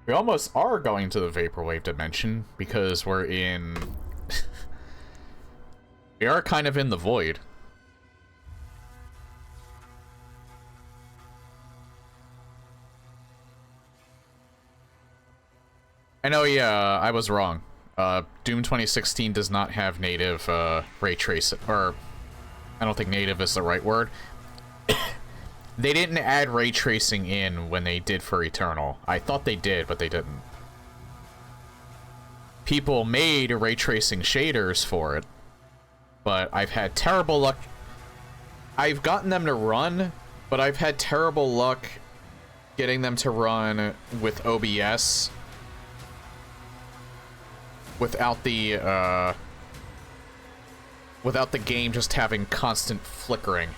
We almost are going to the Vaporwave dimension, because we're in... we are kind of in the void. I know, yeah, I was wrong. Doom 2016 does not have native, ray tracing, or... I don't think native is the right word. They didn't add ray tracing in when they did for Eternal. I thought they did, but they didn't. People made ray tracing shaders for it, but I've had terrible luck. I've gotten them to run, but I've had terrible luck getting them to run with OBS without the game just having constant flickering.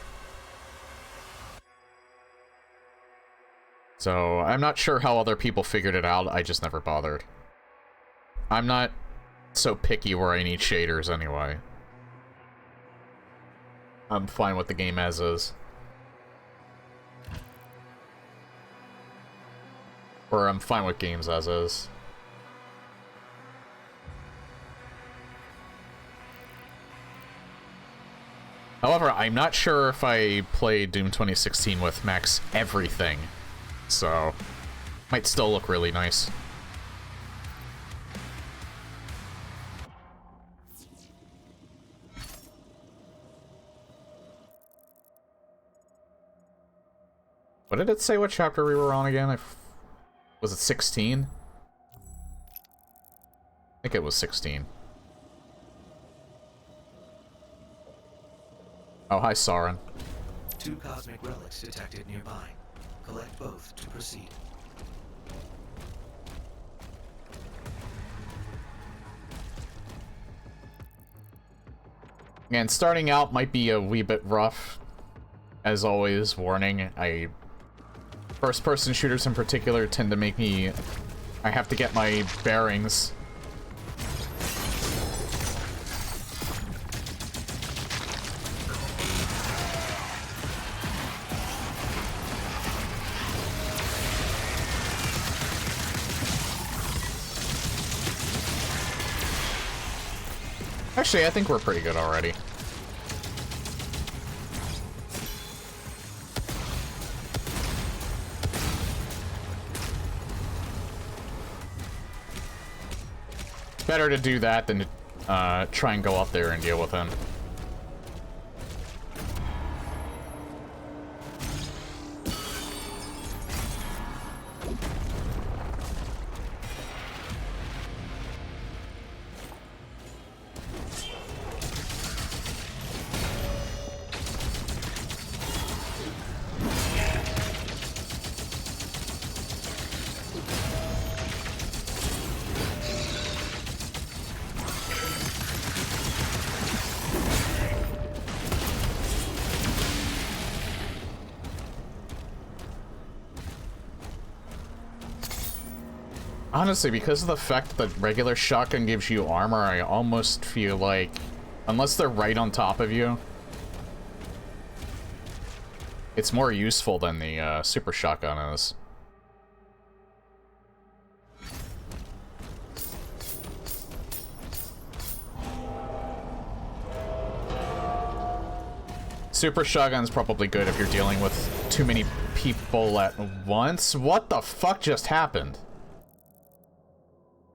So, I'm not sure how other people figured it out, I just never bothered. I'm not so picky where I need shaders anyway. I'm fine with the game as is. Or I'm fine with games as is. However, I'm not sure if I play Doom 2016 with max everything. So, might still look really nice. What did it say what chapter we were on again? Was it 16? I think it was 16. Oh, hi, Sauron. 2 cosmic relics detected nearby. Collect both to proceed. And starting out might be a wee bit rough. As always, warning, first-person shooters in particular tend to make me... I have to get my bearings. Actually, I think we're pretty good already. Better to do that than to try and go up there and deal with him. Honestly, because of the fact that regular shotgun gives you armor, I almost feel like, unless they're right on top of you, it's more useful than the super shotgun is. Super shotgun's probably good if you're dealing with too many people at once. What the fuck just happened?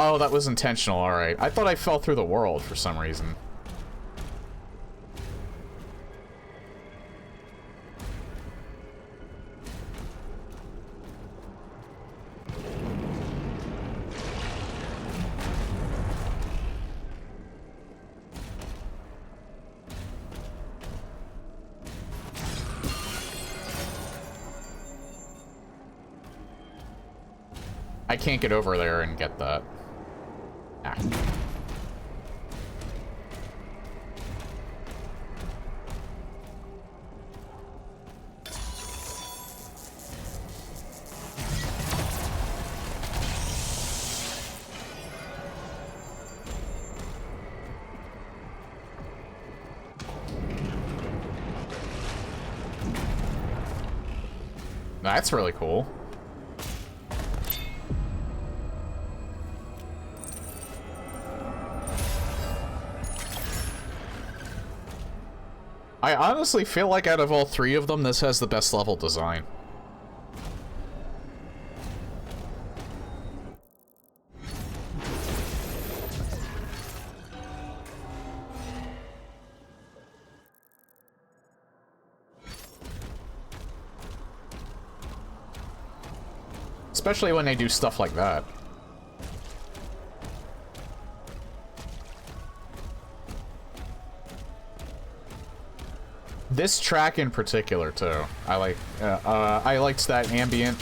Oh, that was intentional, alright. I thought I fell through the world for some reason. I can't get over there and get that. Ah. That's really cool. I honestly feel like out of all three of them, this has the best level design. Especially when they do stuff like that. This track in particular, too. I liked that ambient.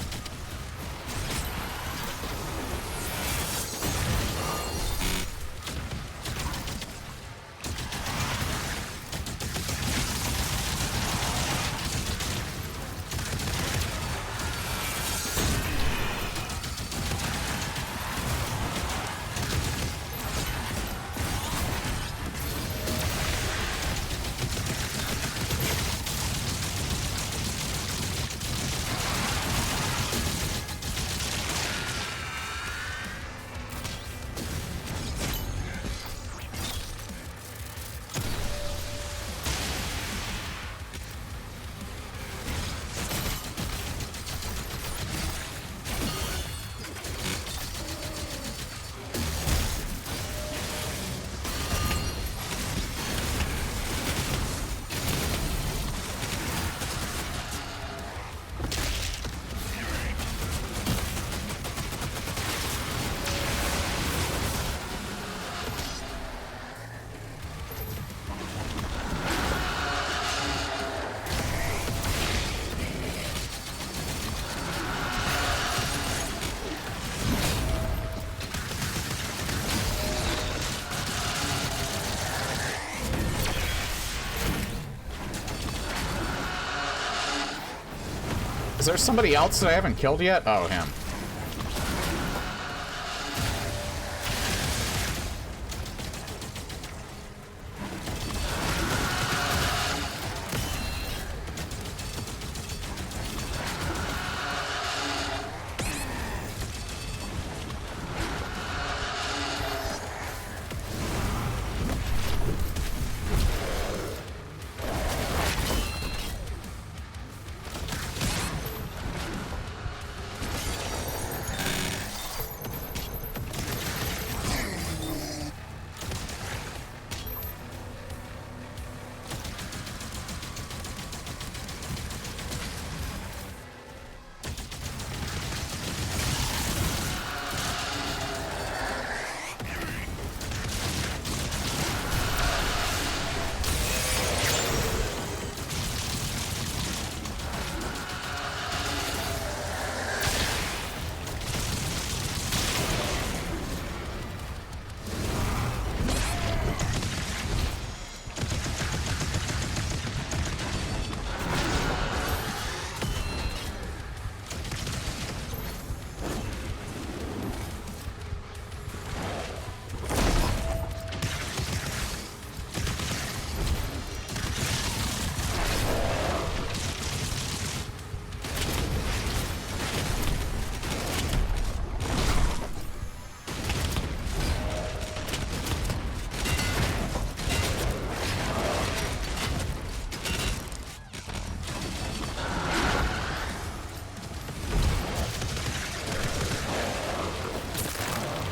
Is there somebody else that I haven't killed yet? Oh, him.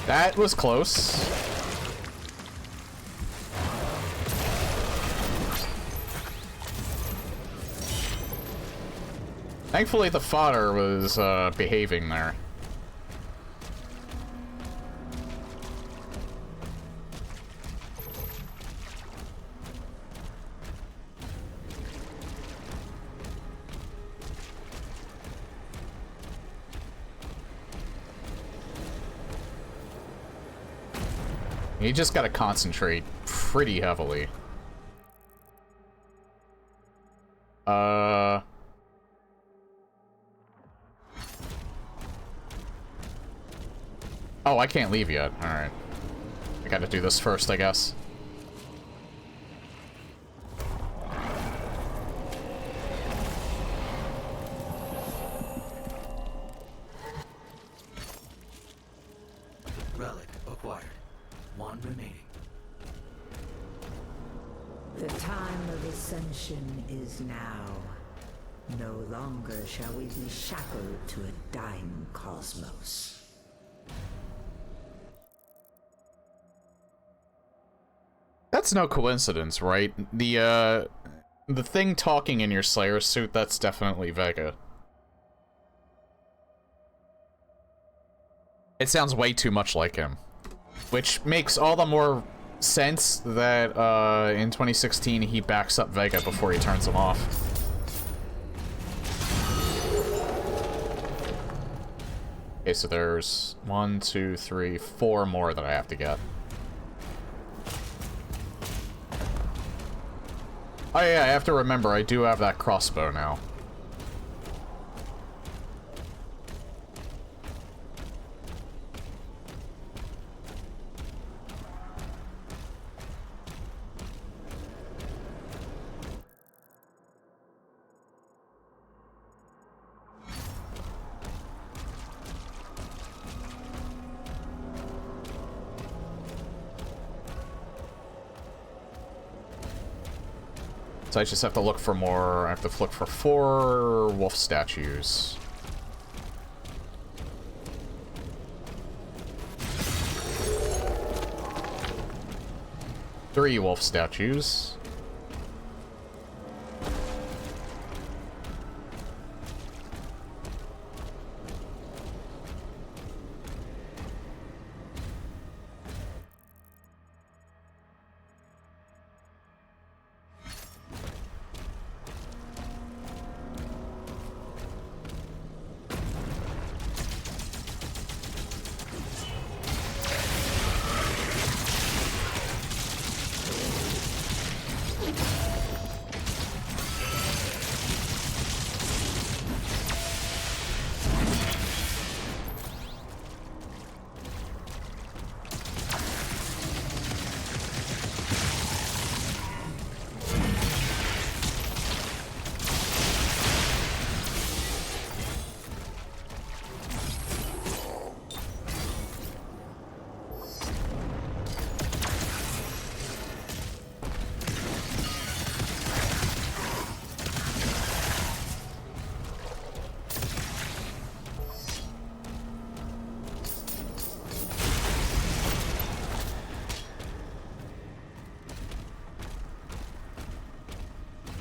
That was close. Thankfully, the fodder was behaving there. You just gotta concentrate pretty heavily. Oh, I can't leave yet. Alright. I gotta do this first, I guess. Relic acquired. One remaining. The time of his ascension is now. No longer shall we be shackled to a dying cosmos. That's no coincidence, right? The thing talking in your Slayer suit, that's definitely Vega. It sounds way too much like him. Which makes all the more sense that, in 2016 he backs up Vega before he turns him off. Okay, so there's 1, 2, 3, 4 more that I have to get. Oh yeah, I have to remember, I do have that crossbow now. So I just have to look for more. I have to look for 4 wolf statues. Three wolf statues.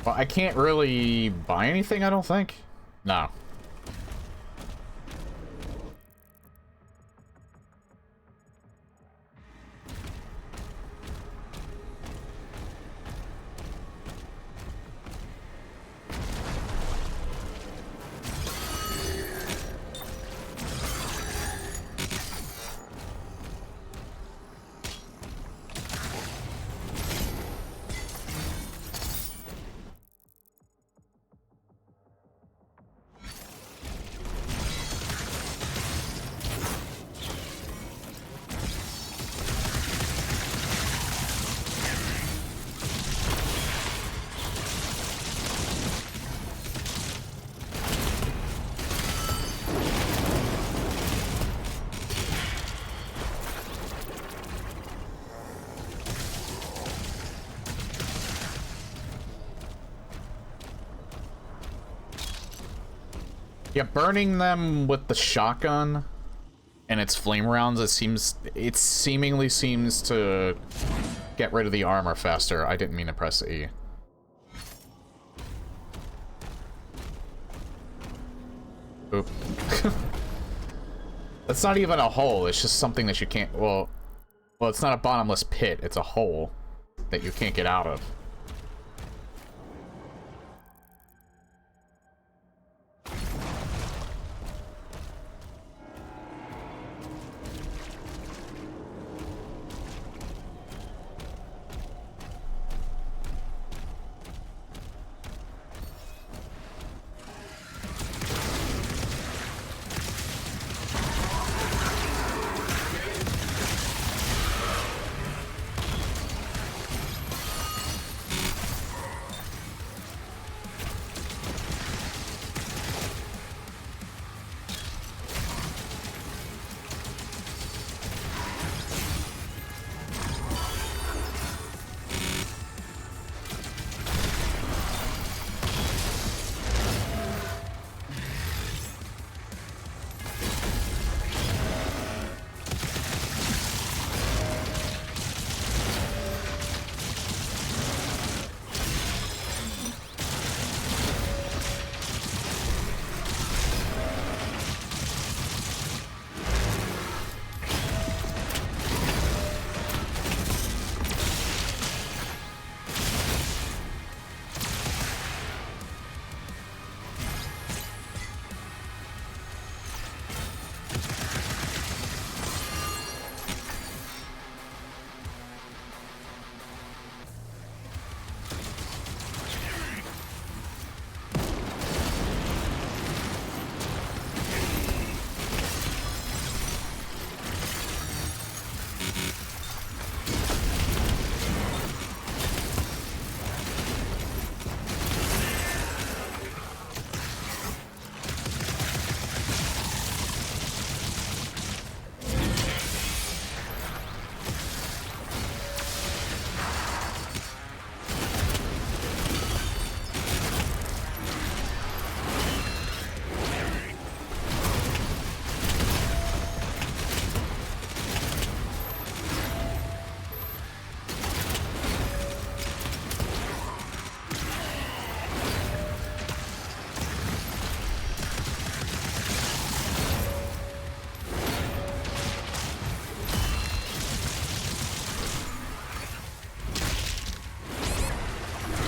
Well, I can't really buy anything, I don't think. No. Yeah, burning them with the shotgun and its flame rounds, it seemingly seems to get rid of the armor faster. I didn't mean to press E. Oop. That's not even a hole, it's just something that you can't, well, it's not a bottomless pit, it's a hole that you can't get out of.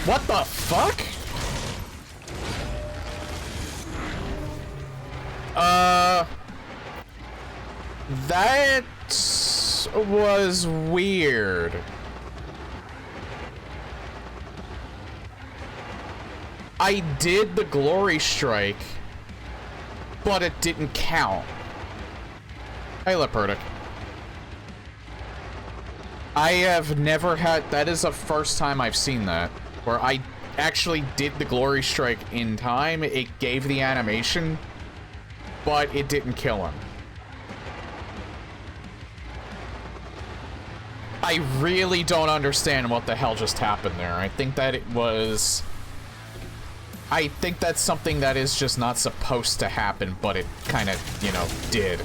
What the fuck? That was weird. I did the glory strike, but it didn't count. Hey, Leopardek. I have never had... That is the first time I've seen that, where I actually did the glory strike in time. It gave the animation, but it didn't kill him. I really don't understand what the hell just happened there. I think that it was... I think that's something that is just not supposed to happen, but it kind of, you know, did.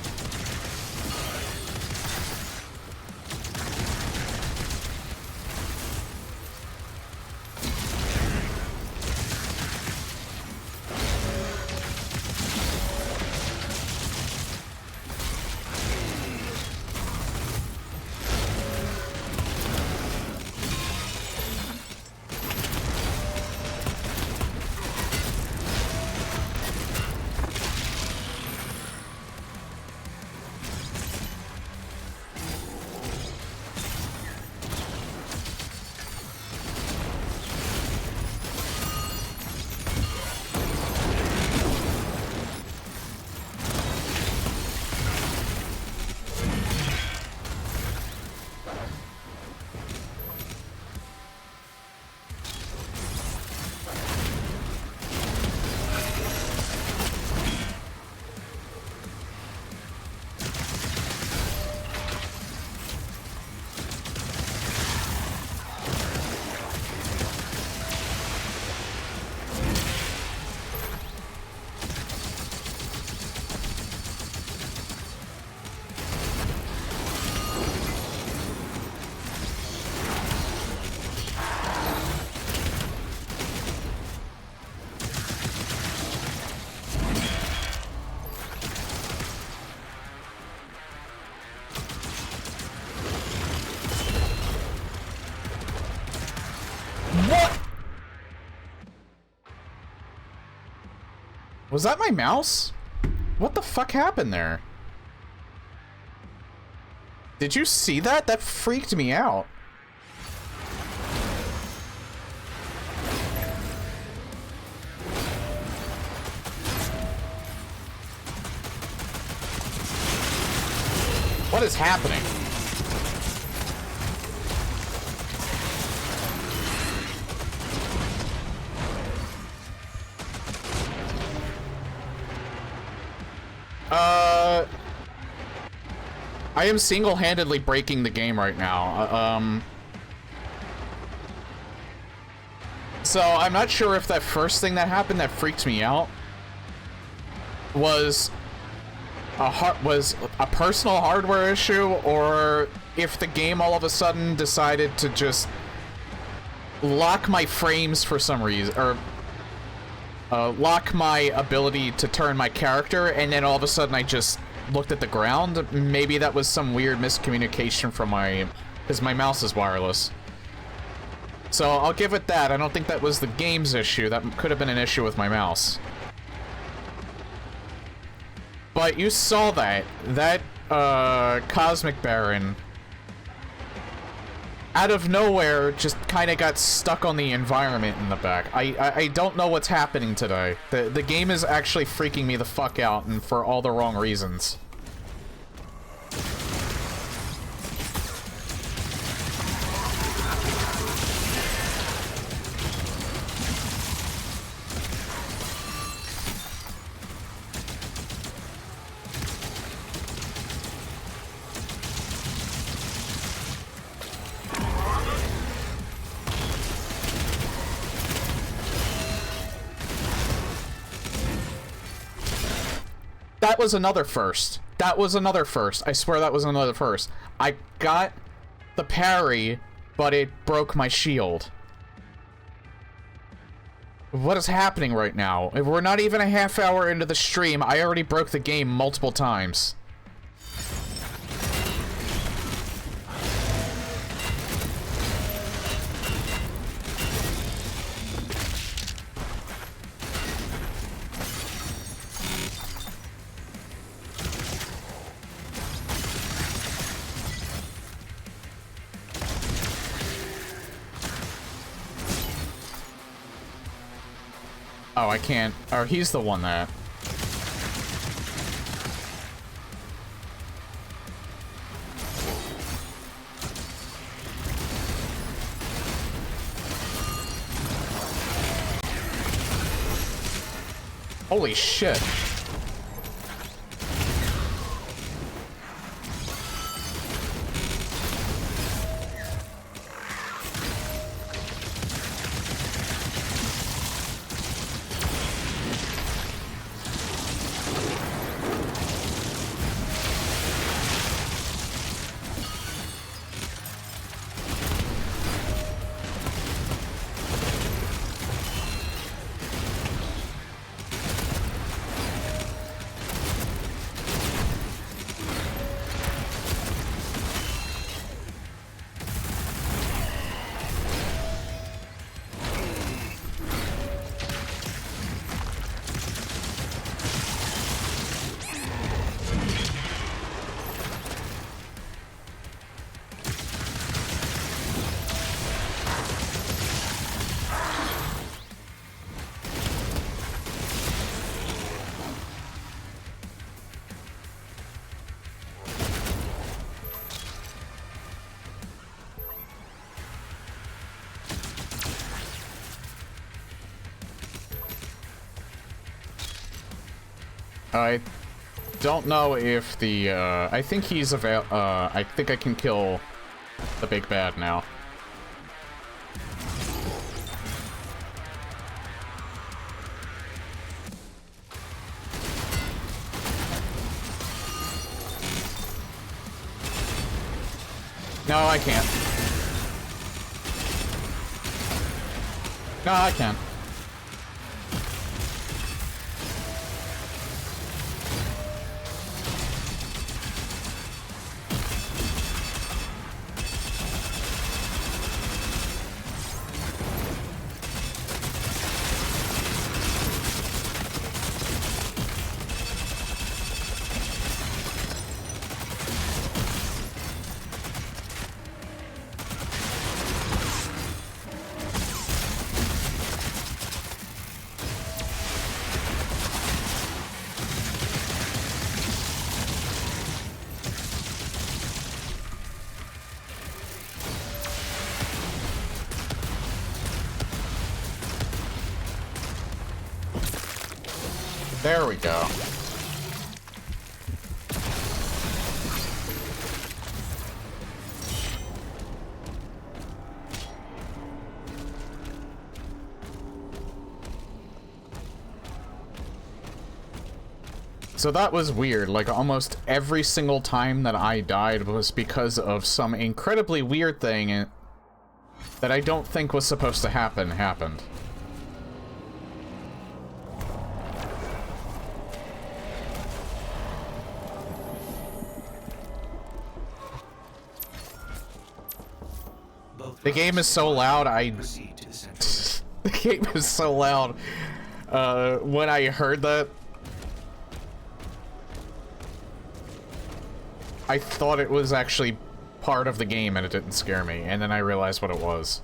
Was that my mouse? What the fuck happened there? Did you see that? That freaked me out. What is happening? I am single-handedly breaking the game right now. So I'm not sure if that first thing that happened that freaked me out was a personal hardware issue, or if the game all of a sudden decided to just lock my frames for some reason, or lock my ability to turn my character, and then all of a sudden I just looked at the ground. Maybe that was some weird miscommunication from because my mouse is wireless. So I'll give it that. I don't think that was the game's issue. That could have been an issue with my mouse. But you saw that. That, Cosmic Baron, out of nowhere, just kind of got stuck on the environment in the back. I don't know what's happening today. The game is actually freaking me the fuck out, and for all the wrong reasons. That was another first. That was another first. I swear that was another first. I got the parry, but it broke my shield. What is happening right now? If we're not even a half hour into the stream, I already broke the game multiple times. Oh, I can't. Or he's the one that... Holy shit. I don't know if the, I think he's I think I can kill the big bad now. No, I can't. No, I can't. There we go. So that was weird. Like, almost every single time that I died was because of some incredibly weird thing that I don't think was supposed to happen happened. The game is so loud, the game is so loud, when I heard that, I thought it was actually part of the game and it didn't scare me, and then I realized what it was.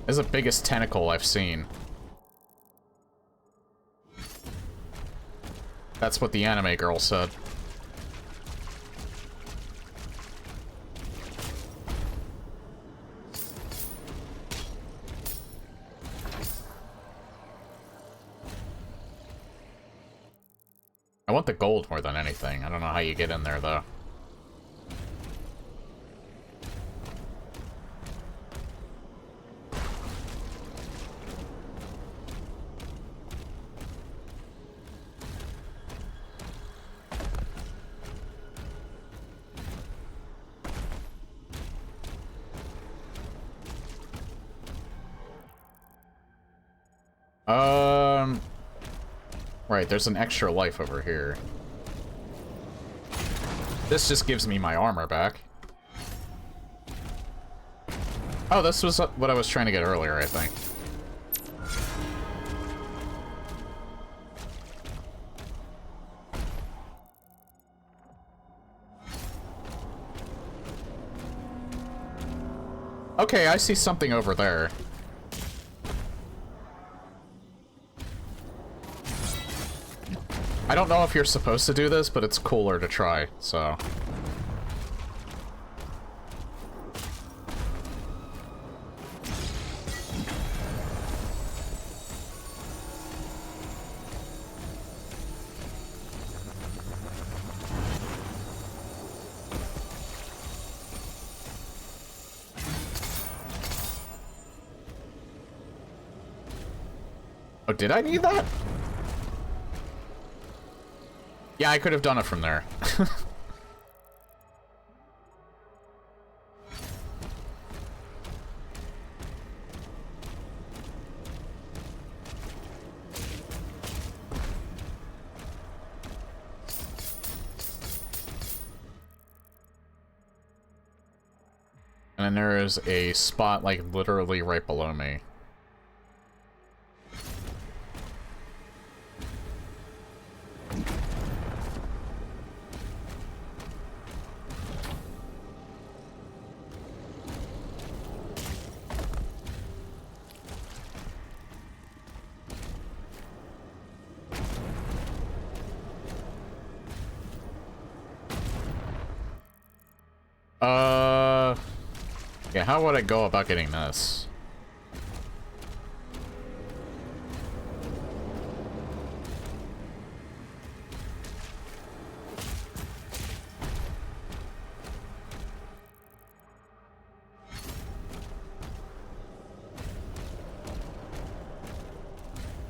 This is the biggest tentacle I've seen. That's what the anime girl said. I want the gold more than anything. I don't know how you get in there, though. Right, there's an extra life over here. This just gives me my armor back. Oh, this was what I was trying to get earlier, I think. Okay, I see something over there. I don't know if you're supposed to do this, but it's cooler to try, so... Oh, did I need that? Yeah, I could have done it from there. And then there is a spot, like, literally right below me. Yeah, how would I go about getting this?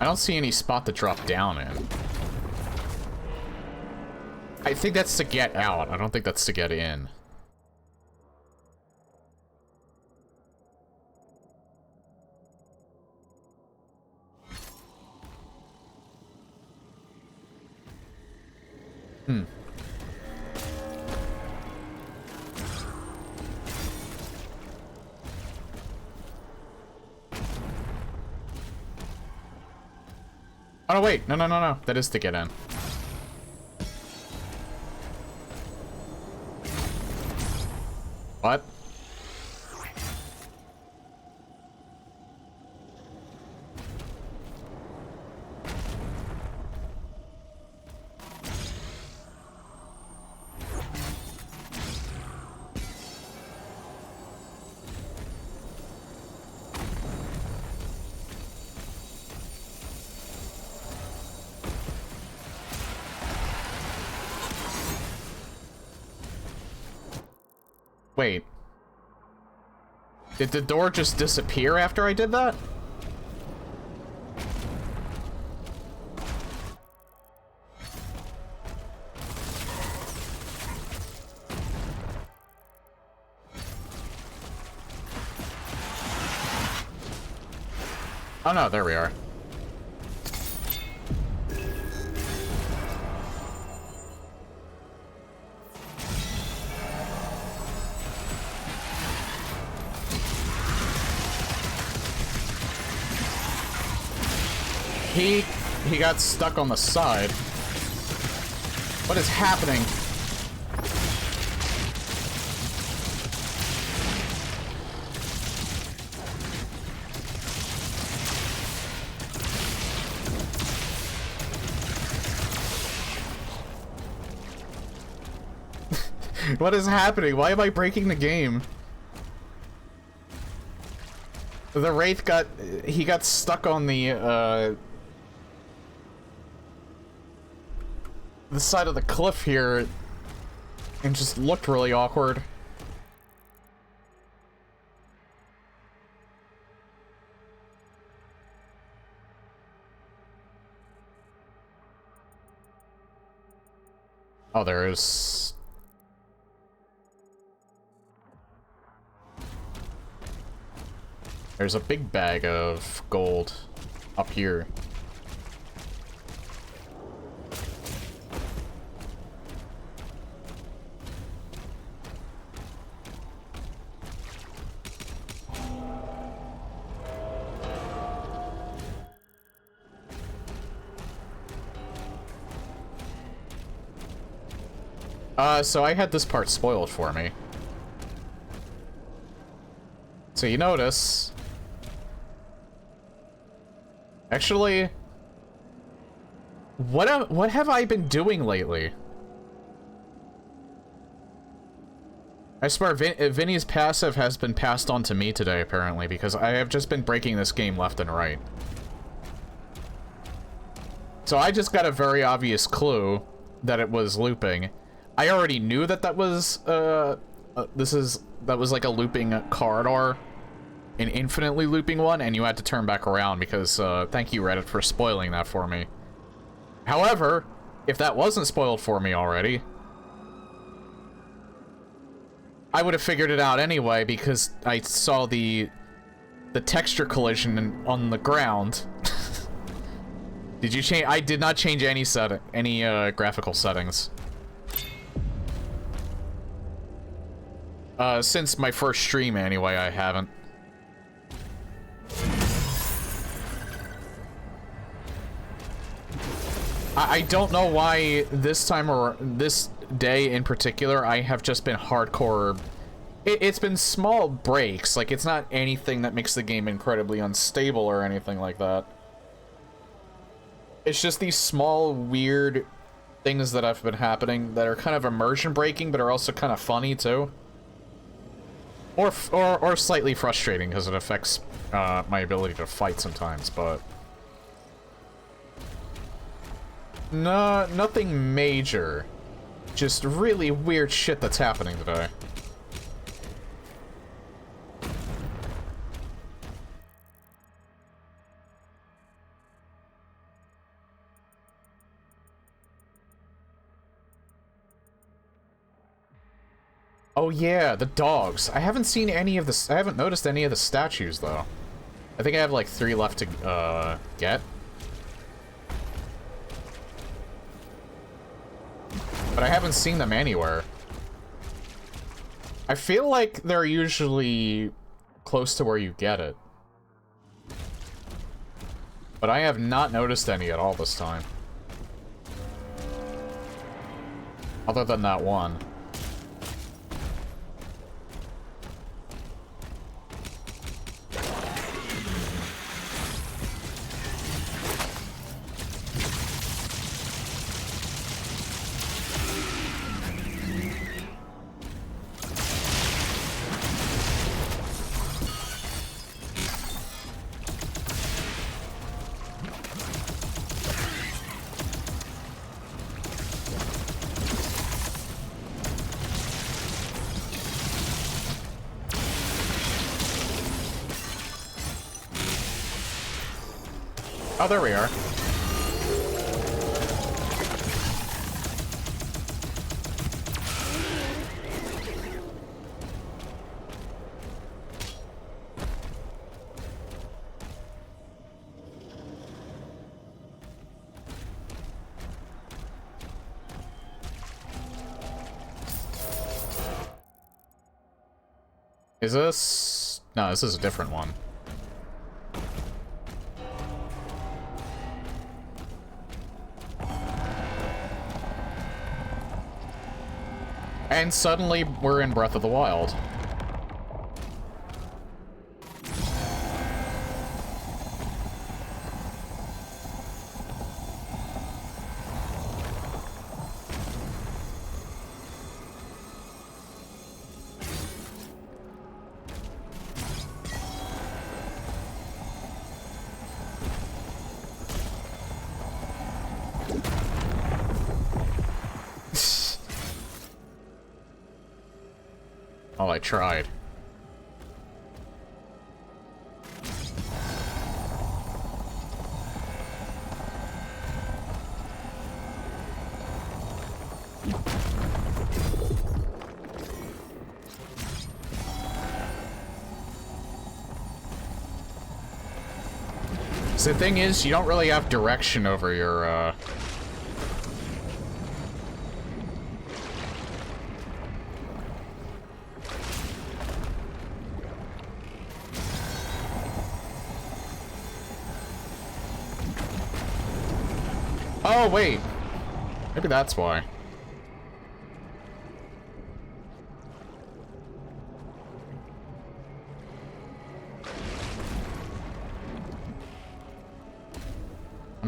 I don't see any spot to drop down in. I think that's to get out. I don't think that's to get in. Oh, no, wait. No. That is to get in. What? Wait. Did the door just disappear after I did that? Oh no, there we are. He got stuck on the side. What is happening? What is happening? Why am I breaking the game? The Wraith he got stuck on the side of the cliff here and just looked really awkward. Oh, there is... There's a big bag of gold. up here. So I had this part spoiled for me. So you notice... Actually... What have I been doing lately? I swear, Vinny's passive has been passed on to me today, apparently, because I have just been breaking this game left and right. So I just got a very obvious clue that it was looping. I already knew that that was, that was like a looping corridor, an infinitely looping one, and you had to turn back around because, thank you, Reddit, for spoiling that for me. However, if that wasn't spoiled for me already, I would have figured it out anyway because I saw the texture collision on the ground. Did you change? I did not change any graphical settings. Since my first stream anyway, I haven't. I don't know why this time or this day in particular, I have just been hardcore. It's been small breaks, like it's not anything that makes the game incredibly unstable or anything like that. It's just these small, weird things that have been happening that are kind of immersion breaking, but are also kind of funny too. Or slightly frustrating because it affects my ability to fight sometimes, but no, nothing major. Just really weird shit that's happening today. Oh yeah, the dogs. I haven't seen any of the... I haven't noticed any of the statues, though. I think I have, like, 3 left to, get. But I haven't seen them anywhere. I feel like they're usually close to where you get it. But I have not noticed any at all this time. Other than that one. Oh, there we are. Is this... No, this is a different one. And suddenly, we're in Breath of the Wild. Oh, I tried. the thing is, you don't really have direction over your, Oh, wait. Maybe that's why.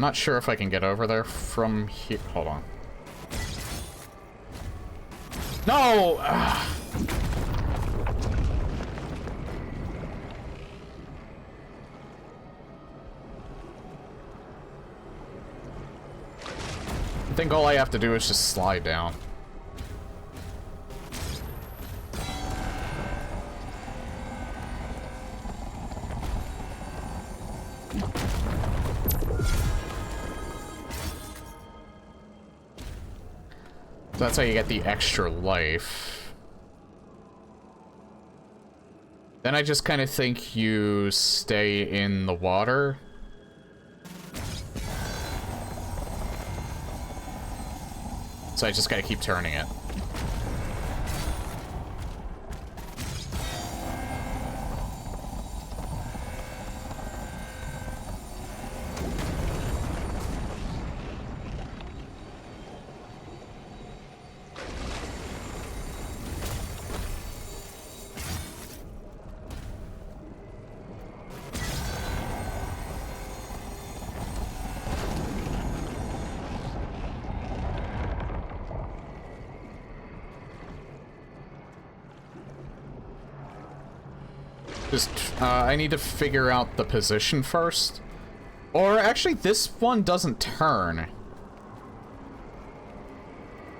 I'm not sure if I can get over there from here. Hold on. No! Ugh. I think all I have to do is just slide down. So that's how you get the extra life. Then I just kind of think you stay in the water. So I just gotta keep turning it. I need to figure out the position first. Or actually, this one doesn't turn.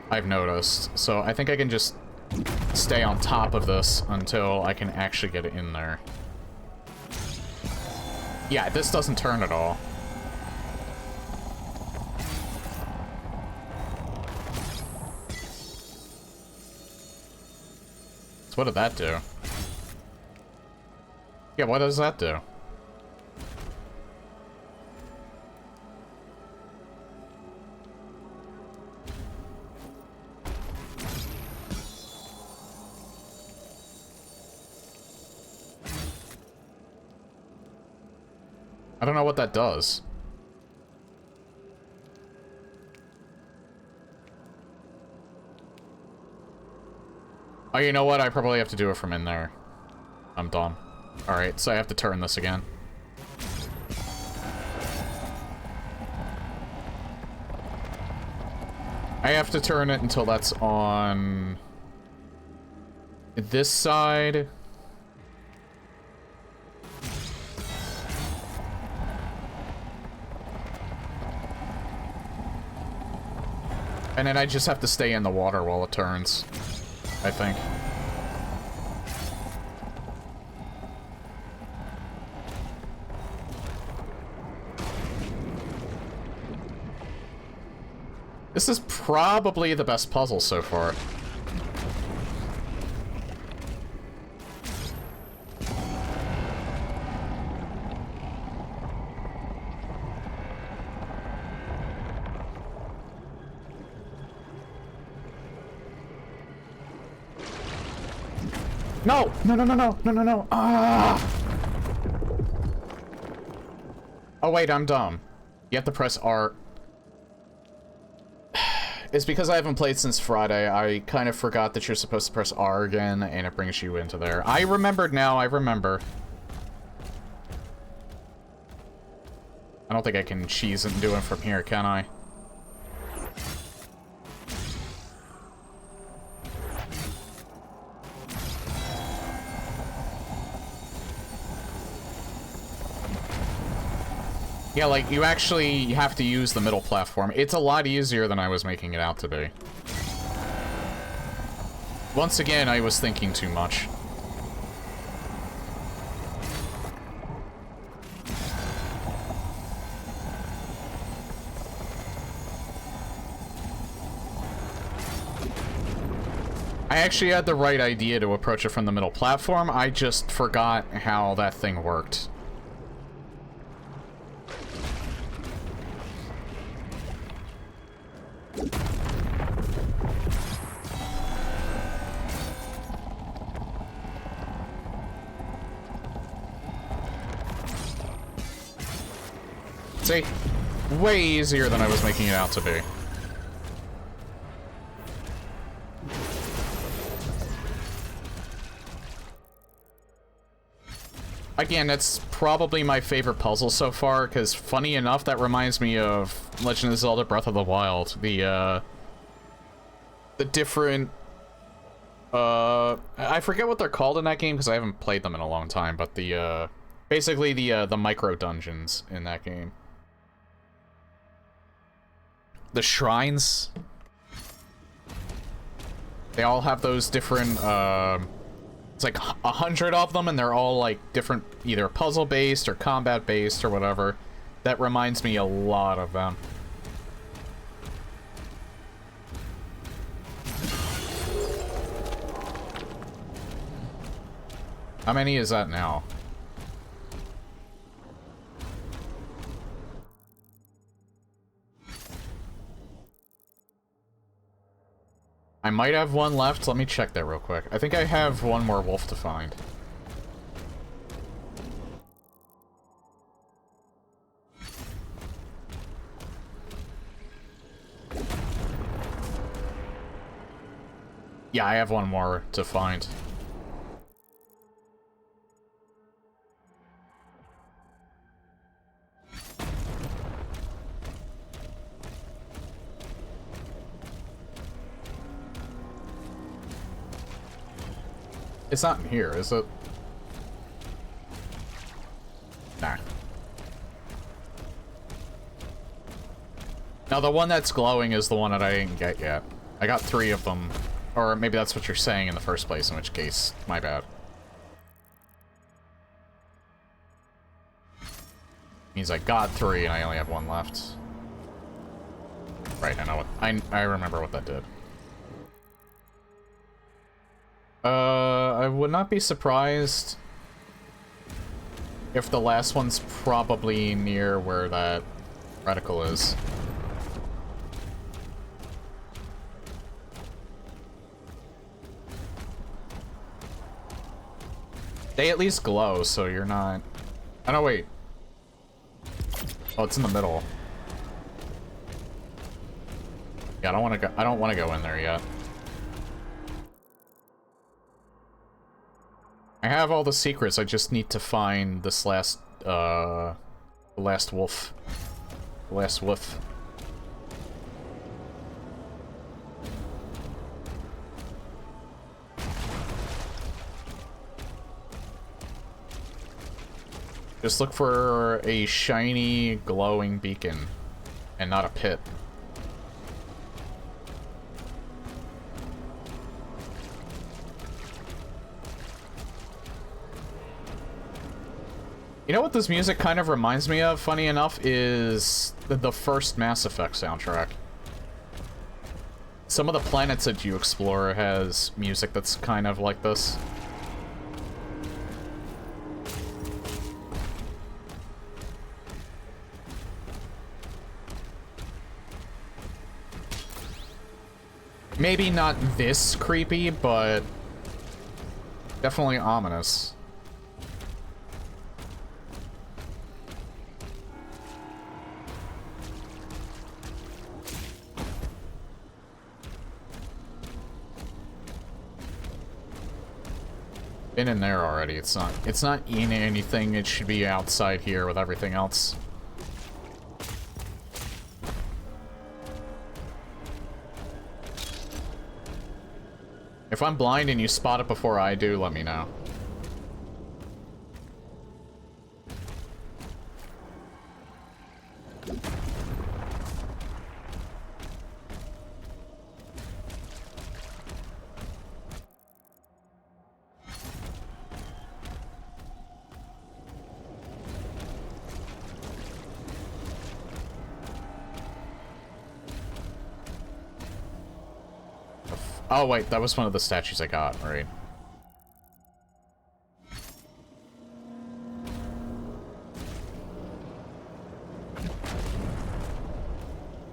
I've noticed. So I think I can just stay on top of this until I can actually get it in there. Yeah, this doesn't turn at all. So what did that do? Yeah, what does that do? I don't know what that does. Oh, you know what? I probably have to do it from in there. I'm dumb. Alright, so I have to turn this again. I have to turn it until that's on this side. And then I just have to stay in the water while it turns, I think. This is probably the best puzzle so far. No! No, no, no, no, no, no, no! Ah! Oh, wait, I'm dumb. You have to press R. It's because I haven't played since Friday. I kind of forgot that you're supposed to press R again, and it brings you into there. I remembered now, I remember. I don't think I can cheese it and do it from here, can I? Yeah, like, you actually have to use the middle platform. It's a lot easier than I was making it out to be. Once again, I was thinking too much. I actually had the right idea to approach it from the middle platform. I just forgot how that thing worked. See? Way easier than I was making it out to be. Again, that's probably my favorite puzzle so far, because funny enough, that reminds me of Legend of Zelda Breath of the Wild. The different... I forget what they're called in that game, because I haven't played them in a long time, but the, basically the micro-dungeons in that game. The shrines. They all have those different, it's like 100 of them, and they're all like different, either puzzle-based or combat-based or whatever. That reminds me a lot of them. How many is that now? I might have one left. Let me check that real quick. I think I have one more wolf to find. Yeah, I have one more to find. It's not in here, is it? Nah. Now, the one that's glowing is the one that I didn't get yet. I got 3 of them. Or maybe that's what you're saying in the first place, in which case, my bad. Means I got 3 and I only have 1 left. Right, I know what... I remember what that did. I would not be surprised if the last one's probably near where that reticle is. They at least glow, so you're not... Oh, no, wait. Oh, it's in the middle. Yeah, I don't want to go in there yet. I have all the secrets, I just need to find this last wolf. The last wolf. Just look for a shiny, glowing beacon, and not a pit. You know what this music kind of reminds me of, funny enough, is the first Mass Effect soundtrack. Some of the planets that you explore has music that's kind of like this. Maybe not this creepy, but definitely ominous. Been in there already. It's not in anything. It should be outside here with everything else. If I'm blind and you spot it before I do, let me know. Oh wait, that was one of the statues I got, right?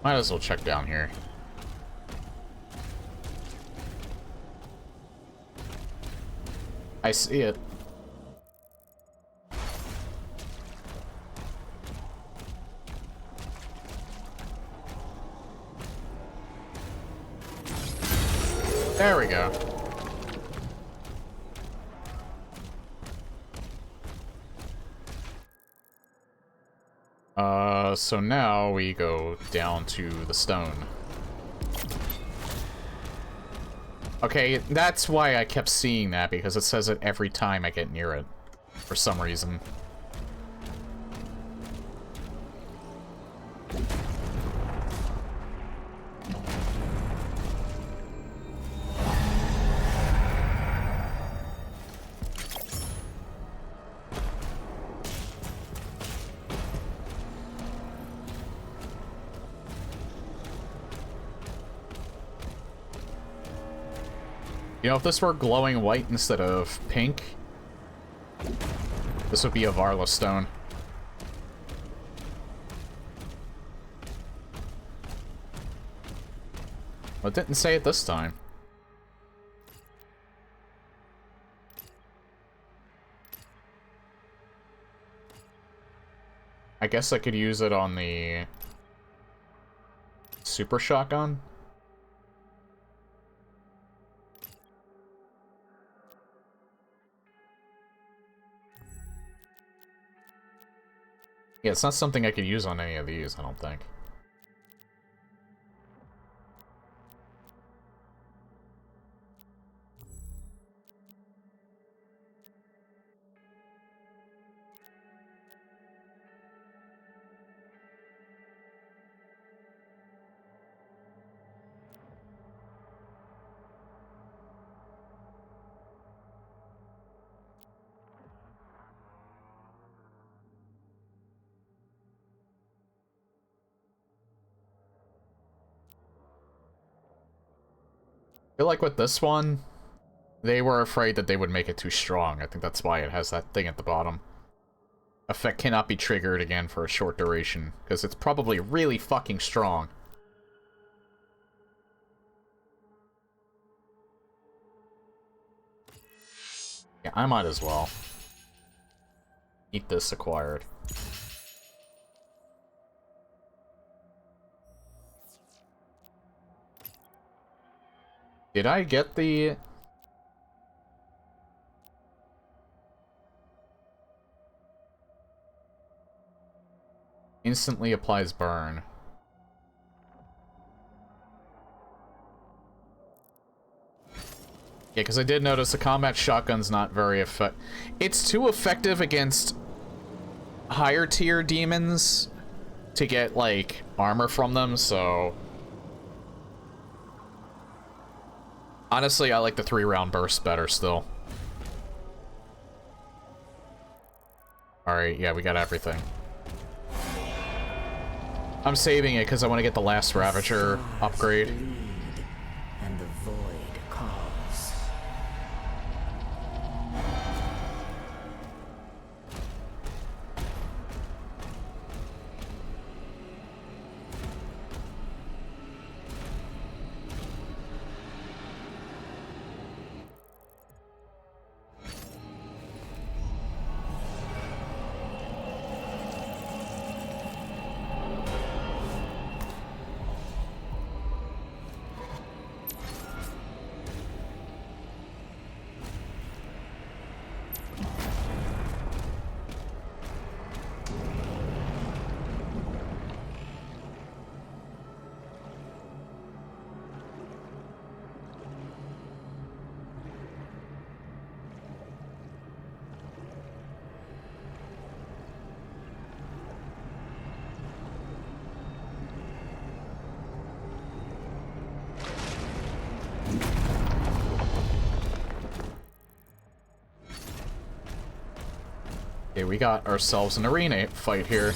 Might as well check down here. I see it. There we go. So now we go down to the stone. Okay, that's why I kept seeing that, because it says it every time I get near it, for some reason. You know, if this were glowing white instead of pink, this would be a Varla stone. Well, it didn't say it this time. I guess I could use it on the super shotgun. Yeah, it's not something I could use on any of these, I don't think. I feel like with this one, they were afraid that they would make it too strong. I think that's why it has that thing at the bottom. Effect cannot be triggered again for a short duration, because it's probably really fucking strong. Yeah, I might as well. Eat this acquired. Did I get the... Instantly applies burn. Yeah, because I did notice the combat shotgun's not very effective. It's too effective against higher tier demons to get, like, armor from them, so... Honestly, I like the 3-round burst better still. Alright, yeah, we got everything. I'm saving it because I want to get the last Ravager upgrade. And the void calls. Okay, we got ourselves an arena fight here.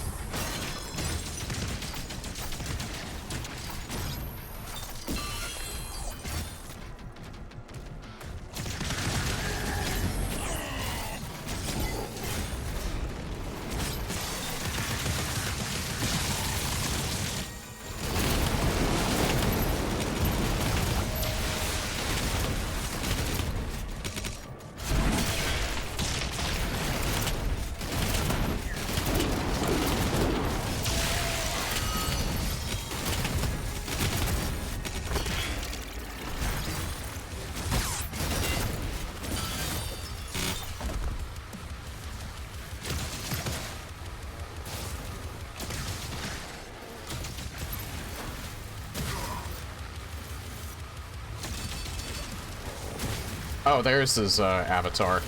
Oh, there's his avatar.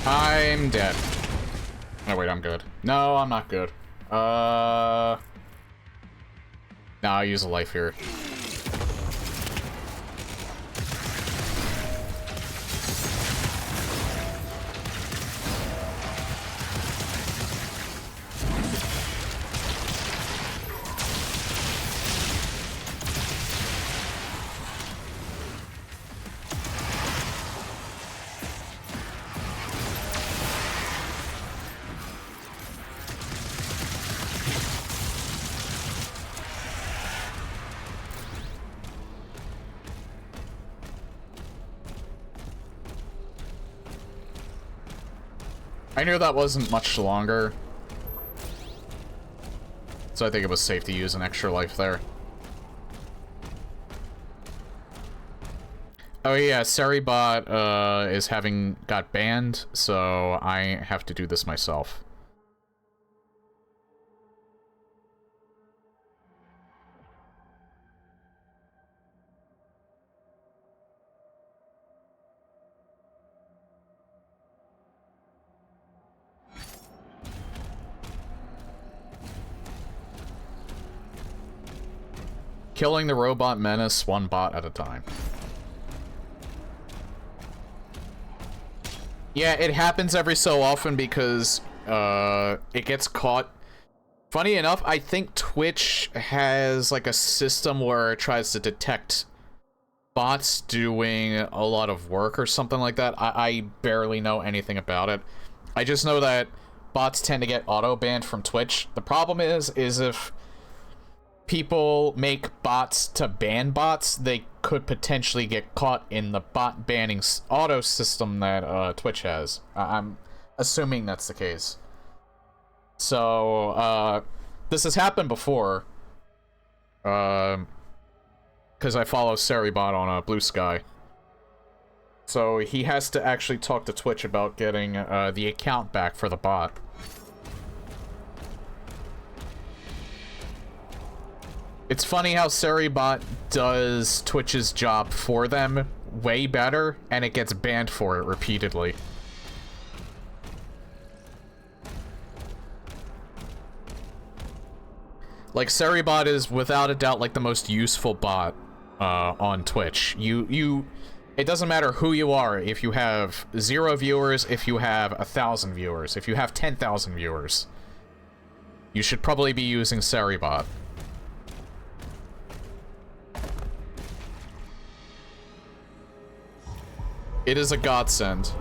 I'm dead. Oh wait, I'm good. No, I'm not good. Nah, I'll use a life here. I knew that wasn't much longer, so I think it was safe to use an extra life there. Oh yeah, Seribot got banned, so I have to do this myself. Killing the robot menace one bot at a time. Yeah, it happens every so often because it gets caught. Funny enough, I think Twitch has like a system where it tries to detect bots doing a lot of work or something like that. I barely know anything about it. I just know that bots tend to get auto-banned from Twitch. The problem is if people make bots to ban bots, they could potentially get caught in the bot banning auto system that Twitch has. I'm assuming that's the case. So, this has happened before. Because I follow Seribot on Blue Sky. So he has to actually talk to Twitch about getting the account back for the bot. It's funny how Seribot does Twitch's job for them way better, and it gets banned for it repeatedly. Like, Seribot is without a doubt like the most useful bot on Twitch. It doesn't matter who you are, if you have 0 viewers, if you have 1,000 viewers, if you have 10,000 viewers, you should probably be using Seribot. It is a godsend.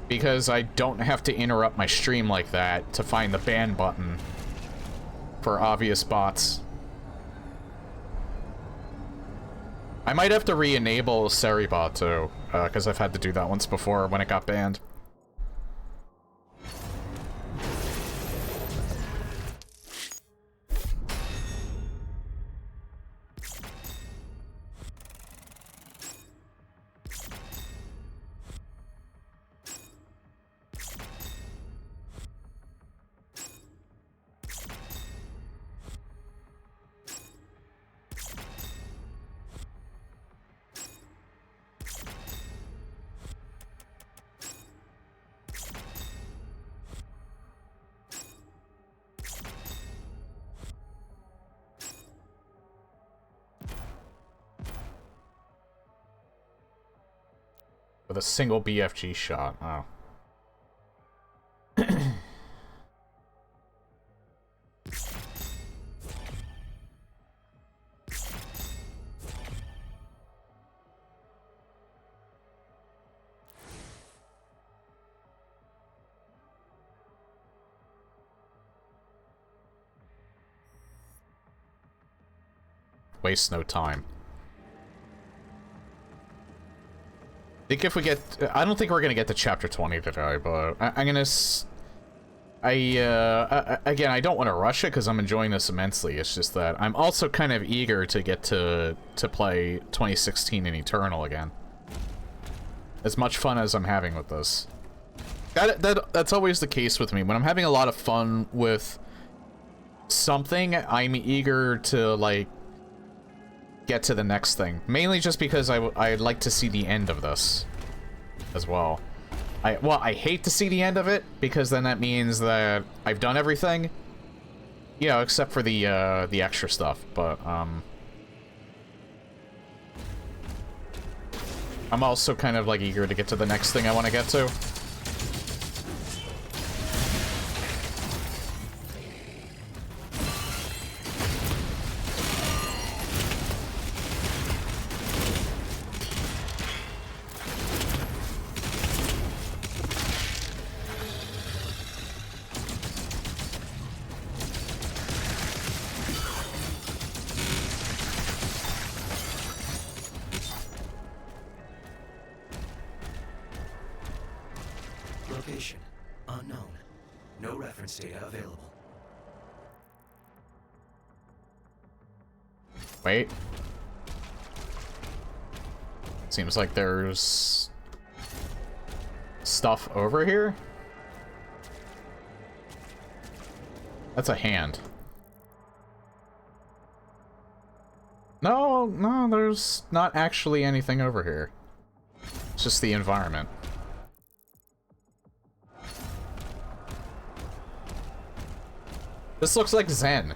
Because I don't have to interrupt my stream like that to find the ban button for obvious bots. I might have to re-enable Seribot too, because I've had to do that once before when it got banned. With a single BFG shot. Oh. Waste no time. I think if we get... I don't think we're gonna get to chapter 20 today, but I'm gonna... again, I don't want to rush it because I'm enjoying this immensely. It's just that I'm also kind of eager to get to play 2016 in Eternal again. As much fun as I'm having with this. That's always the case with me. When I'm having a lot of fun with something, I'm eager to, like, get to the next thing. Mainly just because I'd like to see the end of this as well. I hate to see the end of it, because then that means that I've done everything. You know, except for the extra stuff, but, I'm also kind of, like, eager to get to the next thing I want to get to. Location unknown. No reference data available. Wait. Seems like there's stuff over here. That's a hand. No, there's not actually anything over here. It's just the environment. This looks like Zen.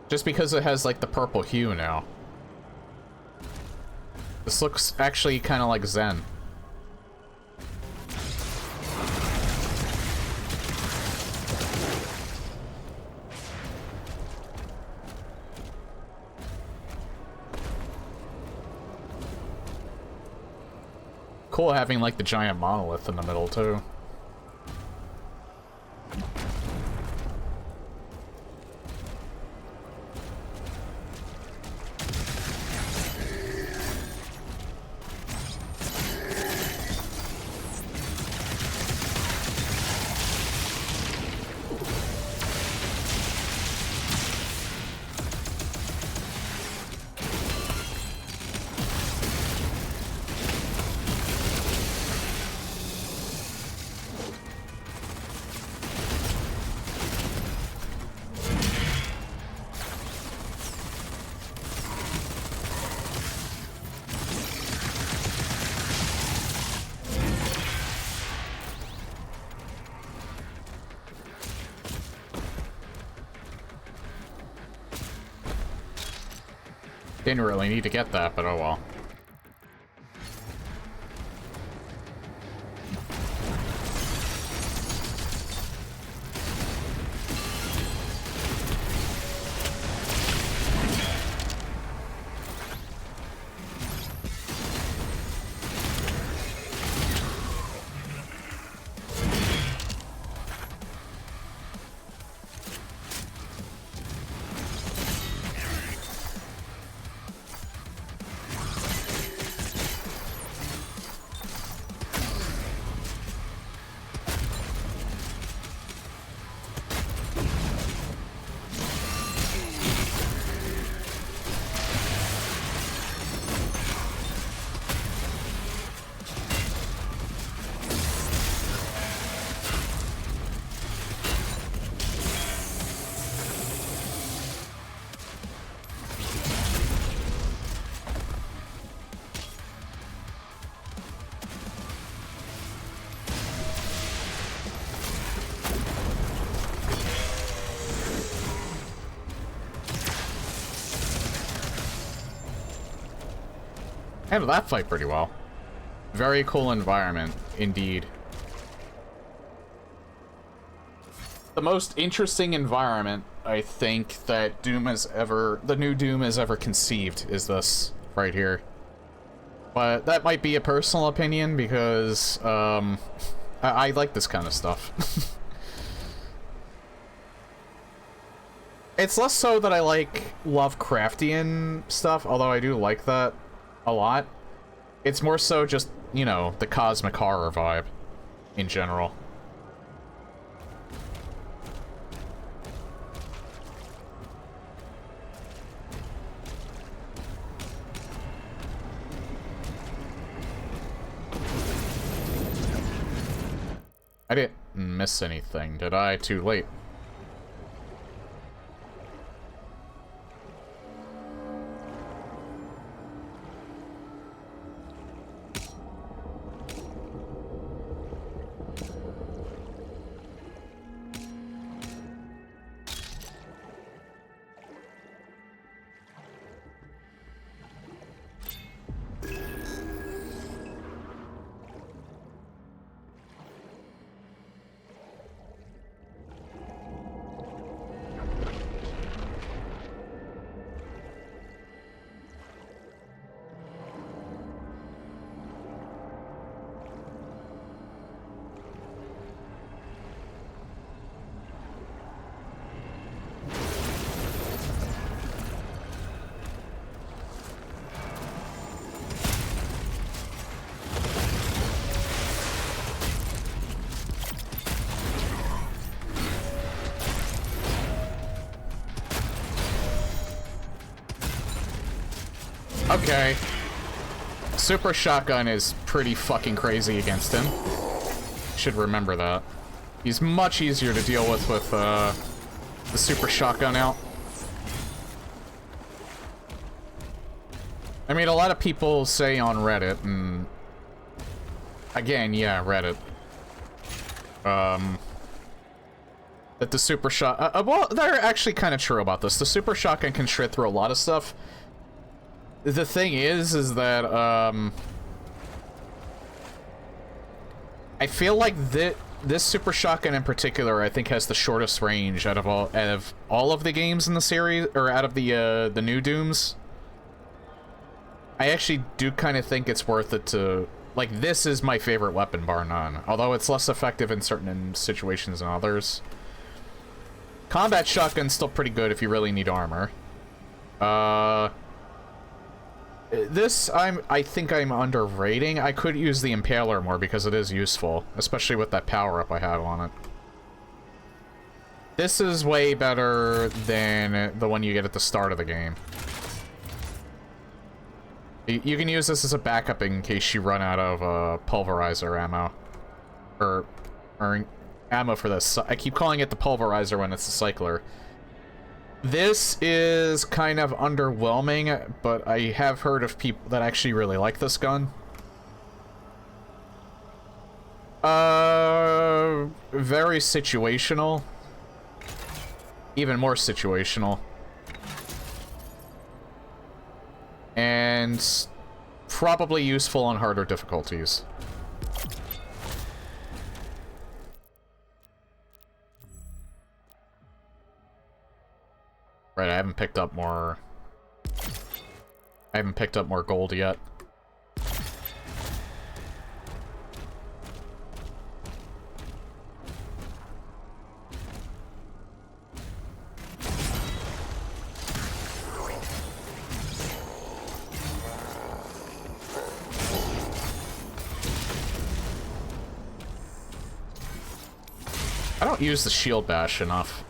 Just because it has, like, the purple hue now. This looks actually kind of like Zen. Cool having, like, the giant monolith in the middle, too. Didn't really need to get that, but oh well. Handled that fight pretty well. Very cool environment, indeed. The most interesting environment, I think, that the new Doom has ever conceived is this right here. But that might be a personal opinion because, I like this kind of stuff. It's less so that I like Lovecraftian stuff, although I do like that a lot. It's more so just, you know, the cosmic horror vibe in general. I didn't miss anything, did I? Too late. Okay. Super Shotgun is pretty fucking crazy against him. Should remember that. He's much easier to deal with the Super Shotgun out. I mean, a lot of people say on Reddit, and... Again, yeah, Reddit. That the Super Shotgun... well, they're actually kind of true about this. The Super Shotgun can shred through a lot of stuff. The thing is that, I feel like this Super Shotgun in particular, I think, has the shortest range out of all of the games in the series, or out of the new Dooms. I actually do kind of think it's worth it to... Like, this is my favorite weapon, bar none. Although it's less effective in certain situations than others. Combat Shotgun's still pretty good if you really need armor. This, I think I'm underrating. I could use the Impaler more because it is useful, especially with that power-up I have on it. This is way better than the one you get at the start of the game. You can use this as a backup in case you run out of pulverizer ammo. Or ammo for this. I keep calling it the pulverizer when it's the cycler. This is kind of underwhelming, but I have heard of people that actually really like this gun. Very situational. Even more situational. And probably useful on harder difficulties. Right, I haven't picked up more gold yet. I don't use the shield bash enough.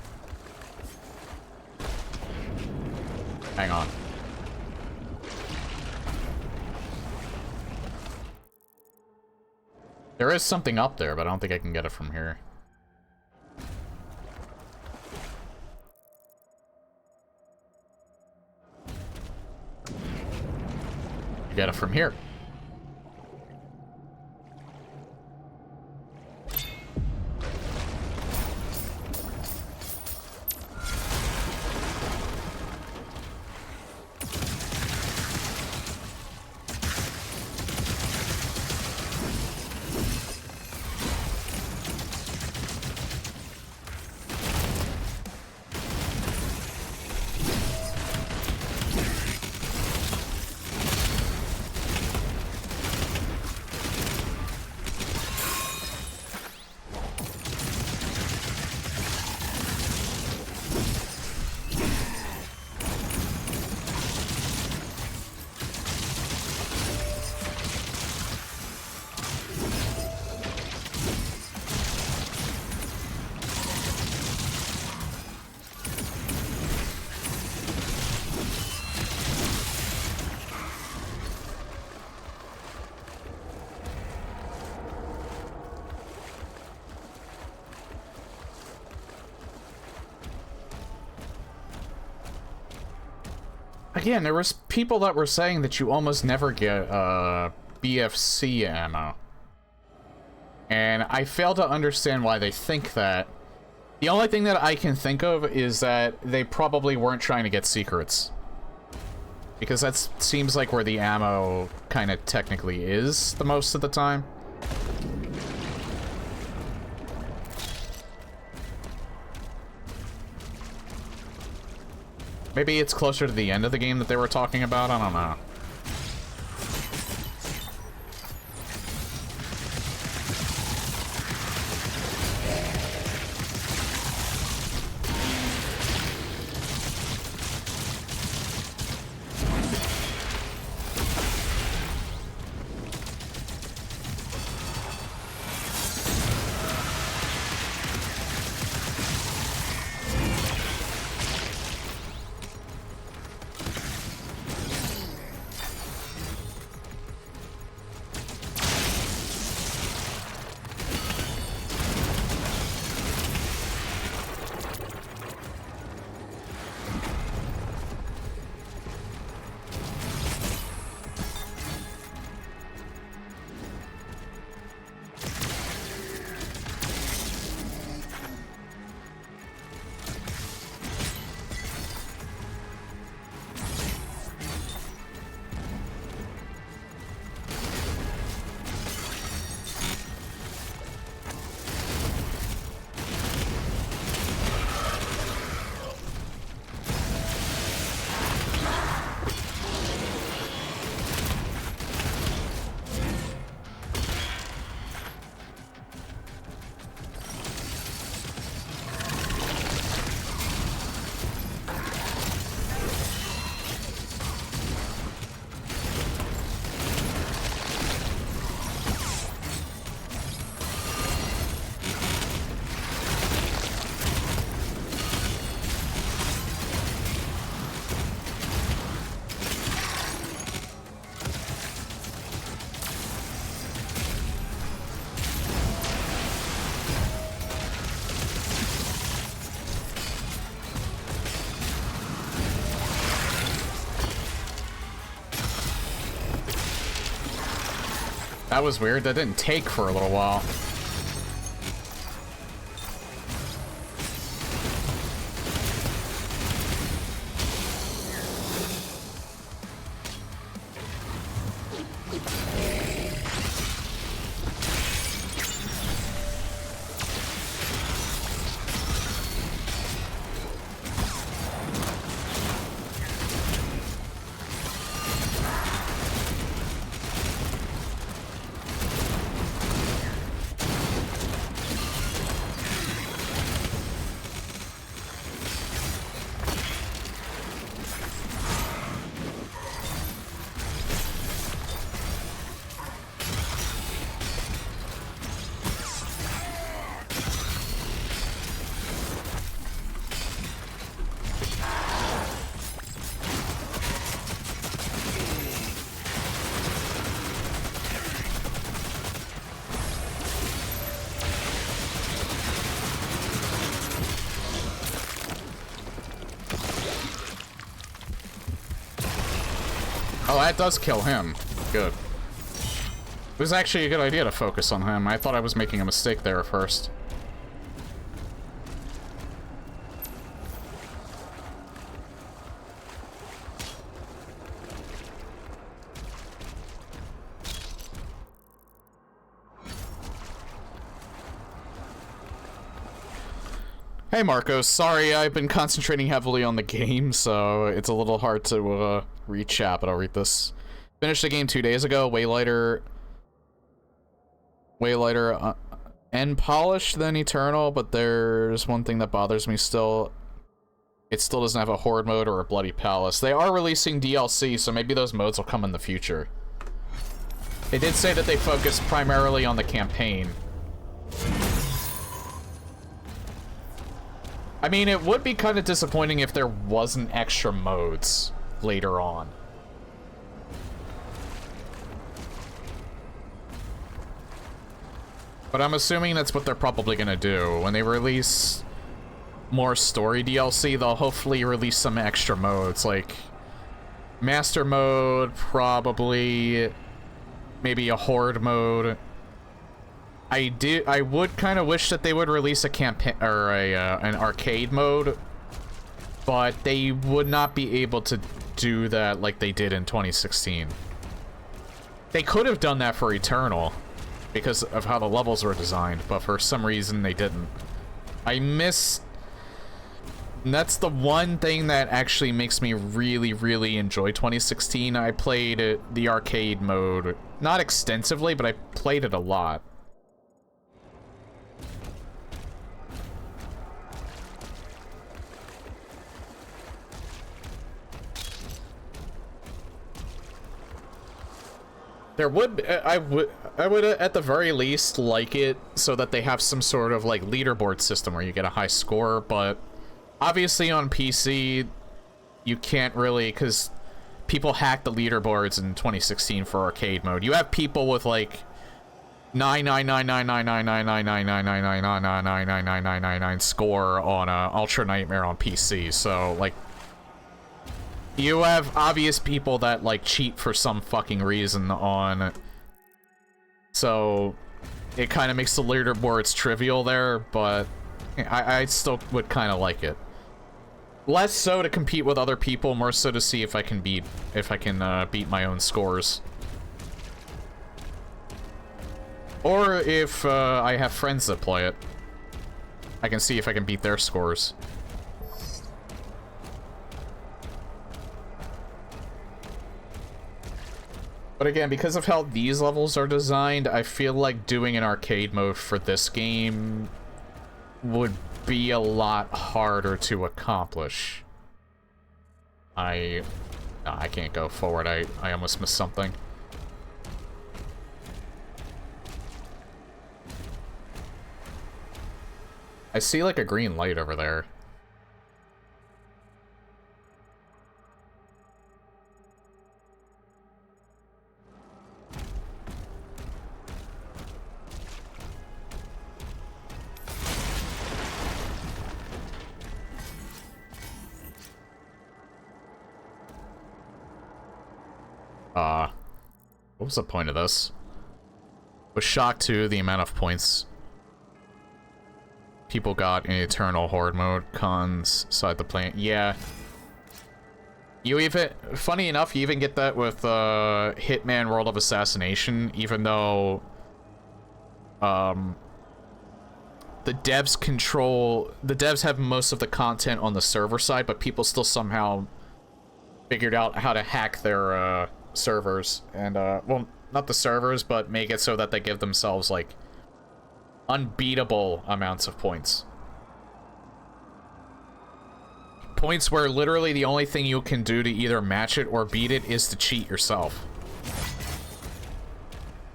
Hang on. There is something up there, but I don't think I can get it from here. You get it from here. Again, there was people that were saying that you almost never get, BFC ammo. And I fail to understand why they think that. The only thing that I can think of is that they probably weren't trying to get secrets. Because that seems like where the ammo kind of technically is the most of the time. Maybe it's closer to the end of the game that they were talking about, I don't know. That was weird. That didn't take for a little while. Oh, that does kill him. Good. It was actually a good idea to focus on him. I thought I was making a mistake there at first. Hey Marcos, sorry, I've been concentrating heavily on the game, so it's a little hard to read chat, but I'll read this. Finished the game 2 days ago. Way lighter and polished than Eternal, but there's one thing that bothers me still. It still doesn't have a Horde mode or a Bloody Palace. They are releasing DLC, so maybe those modes will come in the future. They did say that they focus primarily on the campaign. I mean, it would be kind of disappointing if there wasn't extra modes later on. But I'm assuming that's what they're probably gonna do. When they release more story DLC, they'll hopefully release some extra modes, like Master mode, probably. Maybe a horde mode. I would kind of wish that they would release a campaign or an arcade mode, but they would not be able to do that like they did in 2016. They could have done that for Eternal because of how the levels were designed, but for some reason they didn't. That's the one thing that actually makes me really, really enjoy 2016. I played the arcade mode, not extensively, but I played it a lot. I would at the very least like it so that they have some sort of like leaderboard system where you get a high score, but obviously on PC you can't really, because people hacked the leaderboards in 2016 for arcade mode. You have people with like 99999999999999999 score on Ultra Nightmare on PC, so like you have obvious people that, like, cheat for some fucking reason on... So, it kind of makes the leaderboards trivial there, but I still would kind of like it. Less so to compete with other people, more so to see if I can beat my own scores. Or if I have friends that play it, I can see if I can beat their scores. But again, because of how these levels are designed, I feel like doing an arcade mode for this game would be a lot harder to accomplish. No, I can't go forward. I almost missed something. I see like a green light over there. What was the point of this? Was shocked to the amount of points people got in Eternal Horde mode. Cons side the plane. Yeah. You even, funny enough, you even get that with Hitman World of Assassination, even though the devs have most of the content on the server side, but people still somehow figured out how to hack their servers and well, not the servers, but make it so that they give themselves like unbeatable amounts of points. Points where literally the only thing you can do to either match it or beat it is to cheat yourself.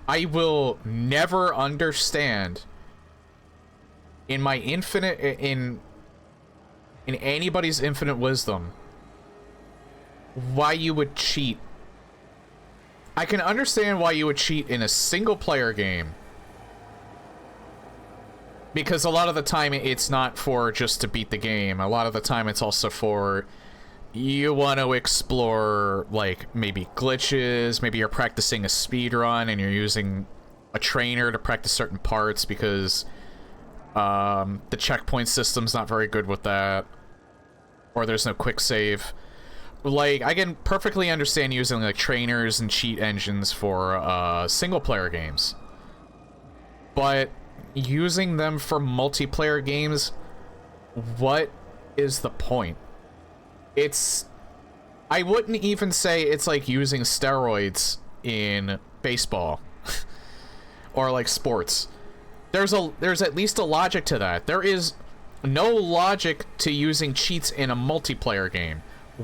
I will never understand in my infinite in anybody's infinite wisdom why you would cheat. I can understand why you would cheat in a single player game, because a lot of the time it's not for just to beat the game. A lot of the time it's also for you want to explore like maybe glitches, maybe you're practicing a speed run and you're using a trainer to practice certain parts because the checkpoint system's not very good with that, or there's no quick save. Like, I can perfectly understand using, like, trainers and cheat engines for, single-player games. But using them for multiplayer games, what is the point? I wouldn't even say it's like using steroids in baseball. Or, like, sports. There's at least a logic to that. There is no logic to using cheats in a multiplayer game.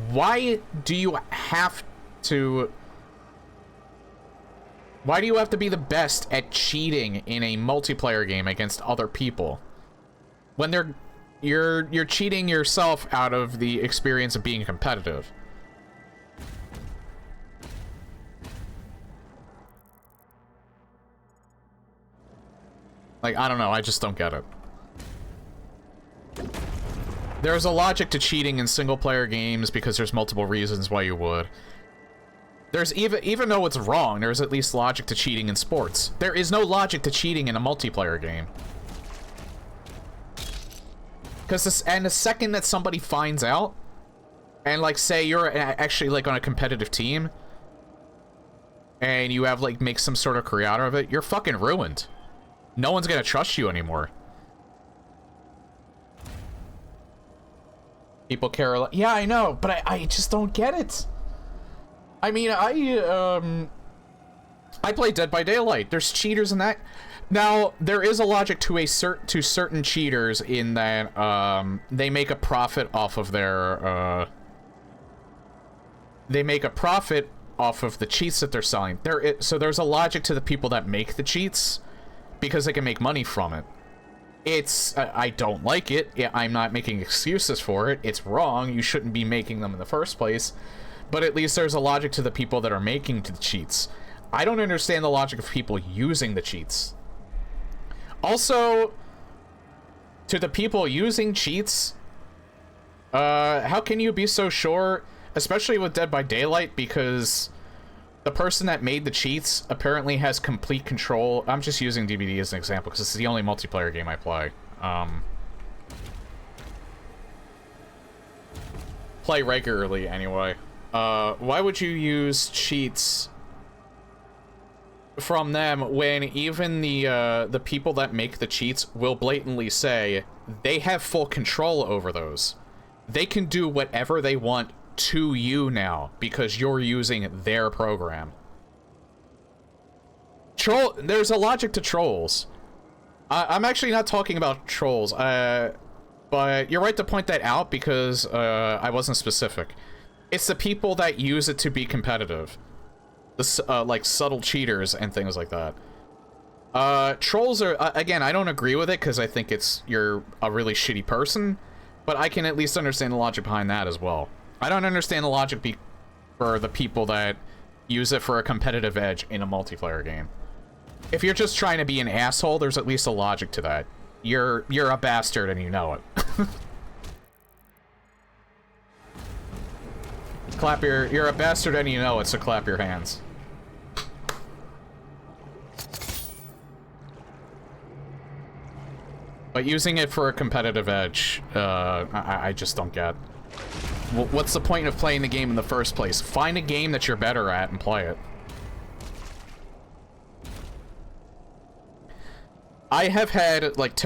Why do you have to be the best at cheating in a multiplayer game against other people when you're cheating yourself out of the experience of being competitive? Like, I don't know, I just don't get it. There's a logic to cheating in single-player games because there's multiple reasons why you would. There's even though it's wrong, there's at least logic to cheating in sports. There is no logic to cheating in a multiplayer game. Because the second that somebody finds out, and like say you're actually like on a competitive team, and you have like make some sort of career out of it, you're fucking ruined. No one's gonna trust you anymore. People care a lot. Yeah, I know, but I just don't get it. I mean, I play Dead by Daylight. There's cheaters in that. Now, there is a logic to certain cheaters in that they make a profit off of their they make a profit off of the cheats that they're selling. So there's a logic to the people that make the cheats because they can make money from it. I don't like it. I'm not making excuses for it. It's wrong. You shouldn't be making them in the first place. But at least there's a logic to the people that are making the cheats. I don't understand the logic of people using the cheats. Also, to the people using cheats, how can you be so sure, especially with Dead by Daylight, because the person that made the cheats apparently has complete control. I'm just using DBD as an example because it's the only multiplayer game I play. Play regularly anyway. Why would you use cheats from them when even the people that make the cheats will blatantly say they have full control over those? They can do whatever they want to you now because you're using their program. There's a logic to trolls. I'm actually not talking about trolls, but you're right to point that out because I wasn't specific. It's the people that use it to be competitive. Like subtle cheaters and things like that. Trolls are, again, I don't agree with it because I think you're a really shitty person, but I can at least understand the logic behind that as well. I don't understand the logic for the people that use it for a competitive edge in a multiplayer game. If you're just trying to be an asshole, there's at least a logic to that. You're a bastard and you know it. You're a bastard and you know it, so clap your hands. But using it for a competitive edge, I just don't get. What's the point of playing the game in the first place? Find a game that you're better at and play it. I have had, like,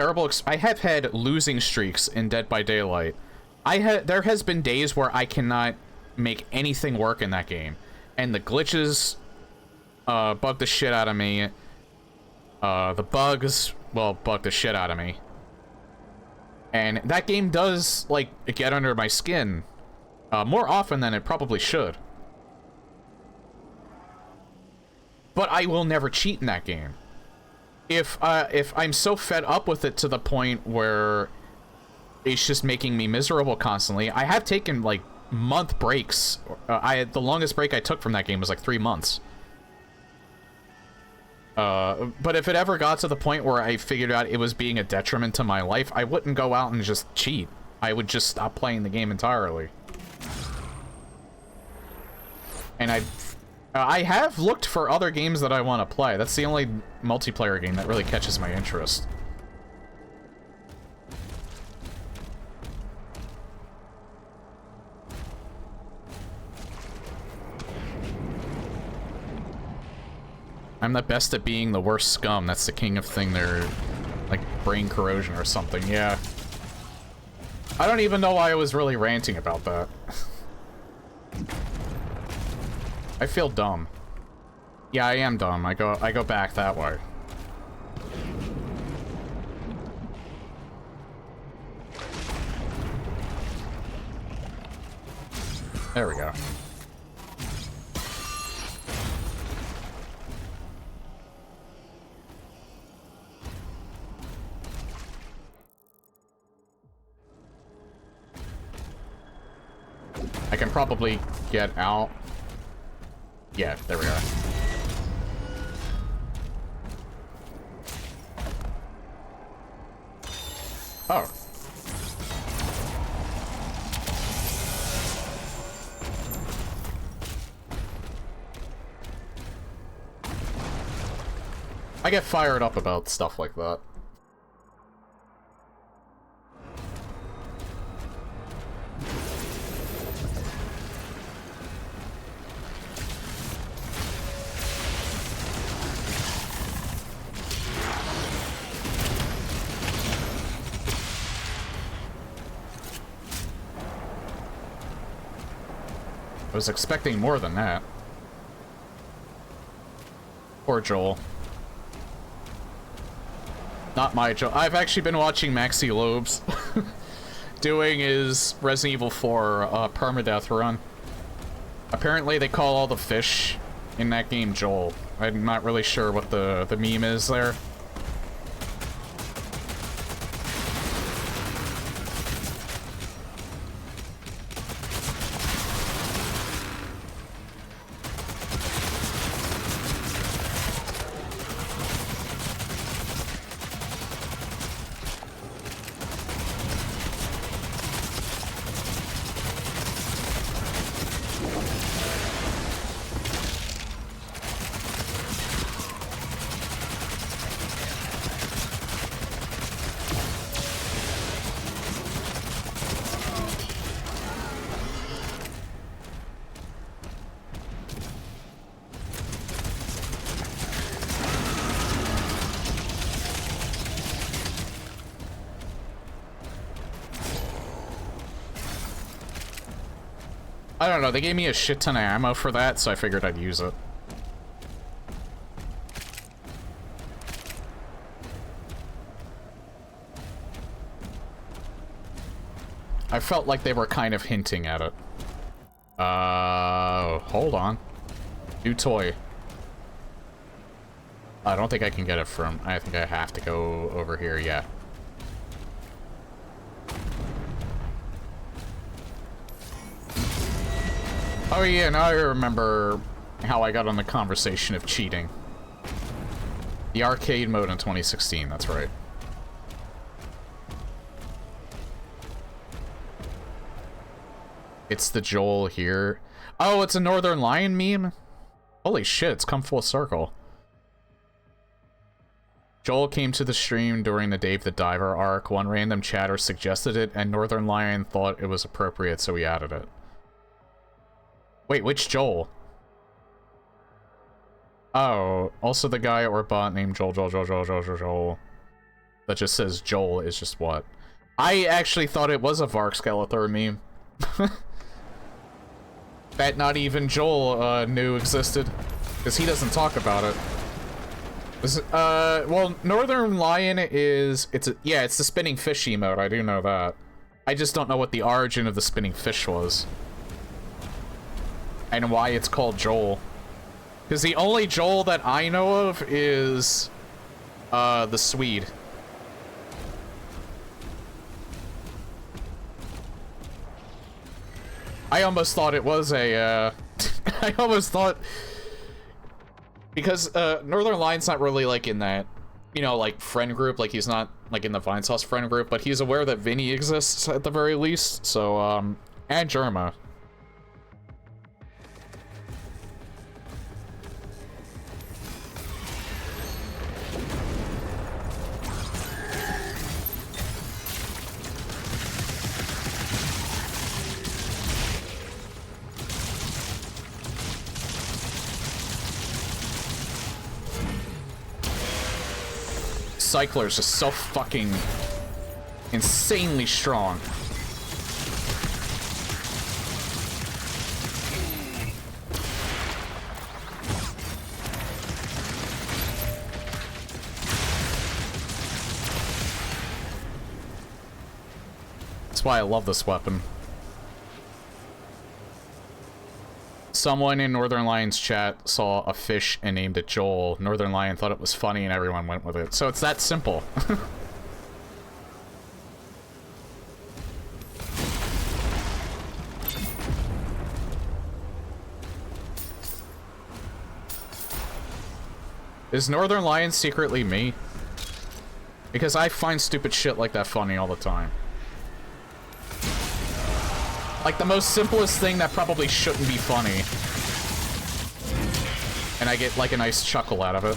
I have had losing streaks in Dead by Daylight. There has been days where I cannot make anything work in that game. And the glitches, bug the shit out of me. The bugs, well, bug the shit out of me. And that game does, like, get under my skin. More often than it probably should. But I will never cheat in that game. If I'm so fed up with it to the point where it's just making me miserable constantly, I have taken, like, month breaks. The longest break I took from that game was, like, 3 months. But if it ever got to the point where I figured out it was being a detriment to my life, I wouldn't go out and just cheat. I would just stop playing the game entirely. And I have looked for other games that I want to play. That's the only multiplayer game that really catches my interest. I'm the best at being the worst scum. That's the king of thing there. Like brain corrosion or something, yeah. I don't even know why I was really ranting about that. I feel dumb. Yeah, I am dumb. I go back that way. There we go. I can probably get out. Yeah, there we are. Oh. I get fired up about stuff like that. I was expecting more than that. Poor Joel. Not my Joel. I've actually been watching Maxi Lobes doing his Resident Evil 4 permadeath run. Apparently they call all the fish in that game Joel. I'm not really sure what the meme is there. I don't know, they gave me a shit ton of ammo for that, so I figured I'd use it. I felt like they were kind of hinting at it. Hold on. New toy. I don't think I can get it from... I think I have to go over here, yeah. Oh yeah, now I remember how I got on the conversation of cheating. The arcade mode in 2016, that's right. It's the Joel here. Oh, it's a Northern Lion meme? Holy shit, it's come full circle. Joel came to the stream during the Dave the Diver arc. One random chatter suggested it, and Northern Lion thought it was appropriate, so he added it. Wait, which Joel? Oh, also the guy or bot named Joel that just says Joel is just what? I actually thought it was a Vark Skeletor meme. That not even Joel knew existed, because he doesn't talk about it. Well, Northern Lion is... it's the spinning fish emote, I do know that. I just don't know what the origin of the spinning fish was. And why it's called Joel. Because the only Joel that I know of is... the Swede. I almost thought it was a, I almost thought... Because, Northern Lion's not really, like, in that, you know, like, friend group. Like, he's not, like, in the Vinesauce friend group, but he's aware that Vinny exists, at the very least. So, and Germa. Cycler's just so fucking insanely strong. That's why I love this weapon. Someone in Northern Lion's chat saw a fish and named it Joel. Northern Lion thought it was funny and everyone went with it. So it's that simple. Is Northern Lion secretly me? Because I find stupid shit like that funny all the time. Like, the most simplest thing that probably shouldn't be funny. And I get, like, a nice chuckle out of it.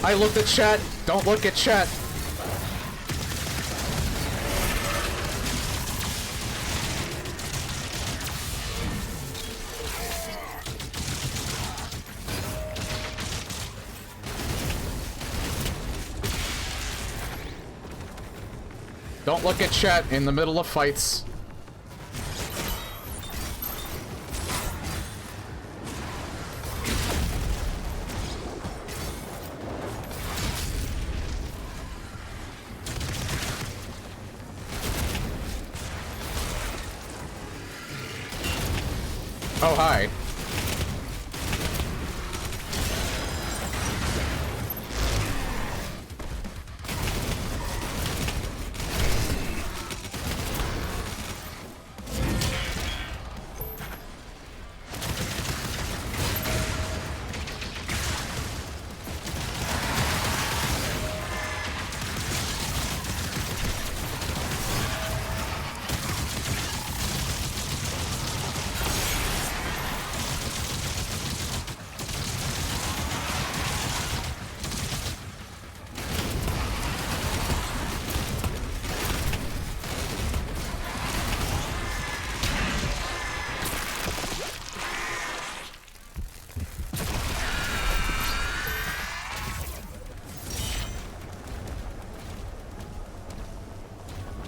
I looked at chat. Don't look at chat. Don't look at chat in the middle of fights. Oh, hi.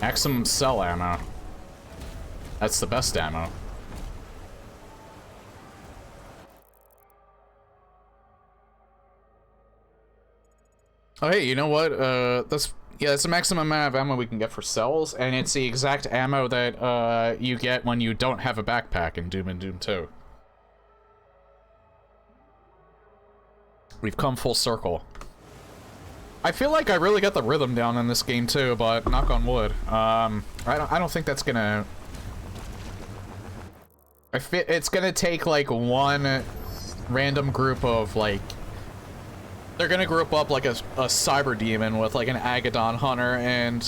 Maximum cell ammo. That's the best ammo. Oh, hey, you know what? That's a maximum amount of ammo we can get for cells, and it's the exact ammo that you get when you don't have a backpack in Doom and Doom 2. We've come full circle. I feel like I really got the rhythm down in this game too, but knock on wood. I don't think that's gonna. It's gonna take like one random group of like. They're gonna group up like a cyber demon with like an Agadon hunter, and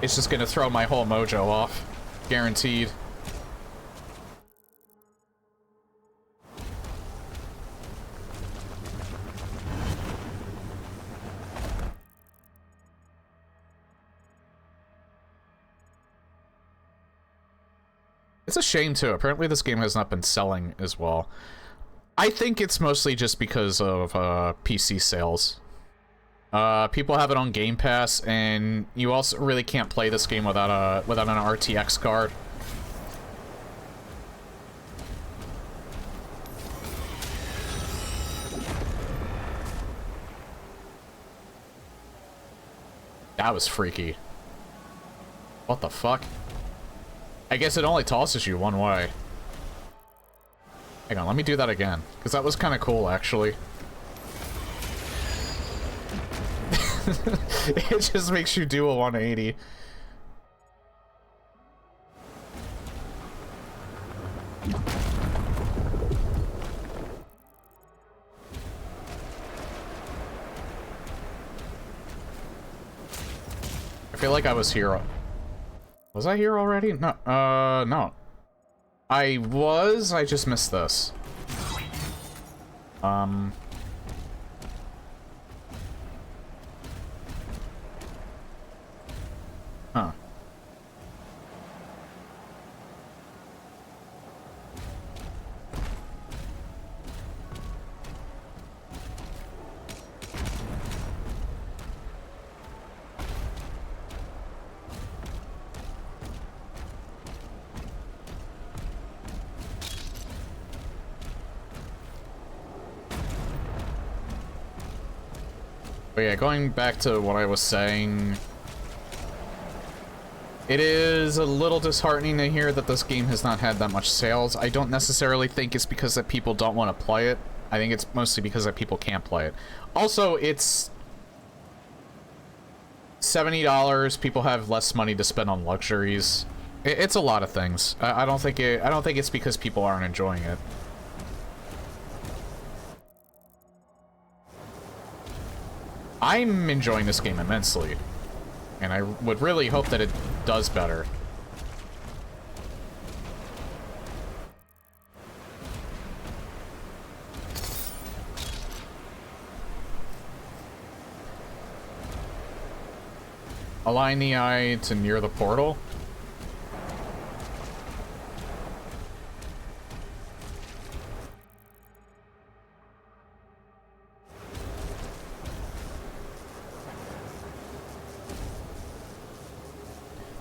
it's just gonna throw my whole mojo off, guaranteed. It's a shame, too. Apparently this game has not been selling as well. I think it's mostly just because of PC sales. People have it on Game Pass, and you also really can't play this game without an RTX card. That was freaky. What the fuck? I guess it only tosses you one way. Hang on, let me do that again. Because that was kind of cool, actually. It just makes you do a 180. I feel like I was here. Was I here already? No, no. I was, I just missed this. Huh. But yeah, going back to what I was saying, it is a little disheartening to hear that this game has not had that much sales. I don't necessarily think it's because that people don't want to play it. I think it's mostly because that people can't play it. Also, it's $70. People have less money to spend on luxuries. It's a lot of things. I don't think it's because people aren't enjoying it. I'm enjoying this game immensely, and I would really hope that it does better. Align the eye to near the portal.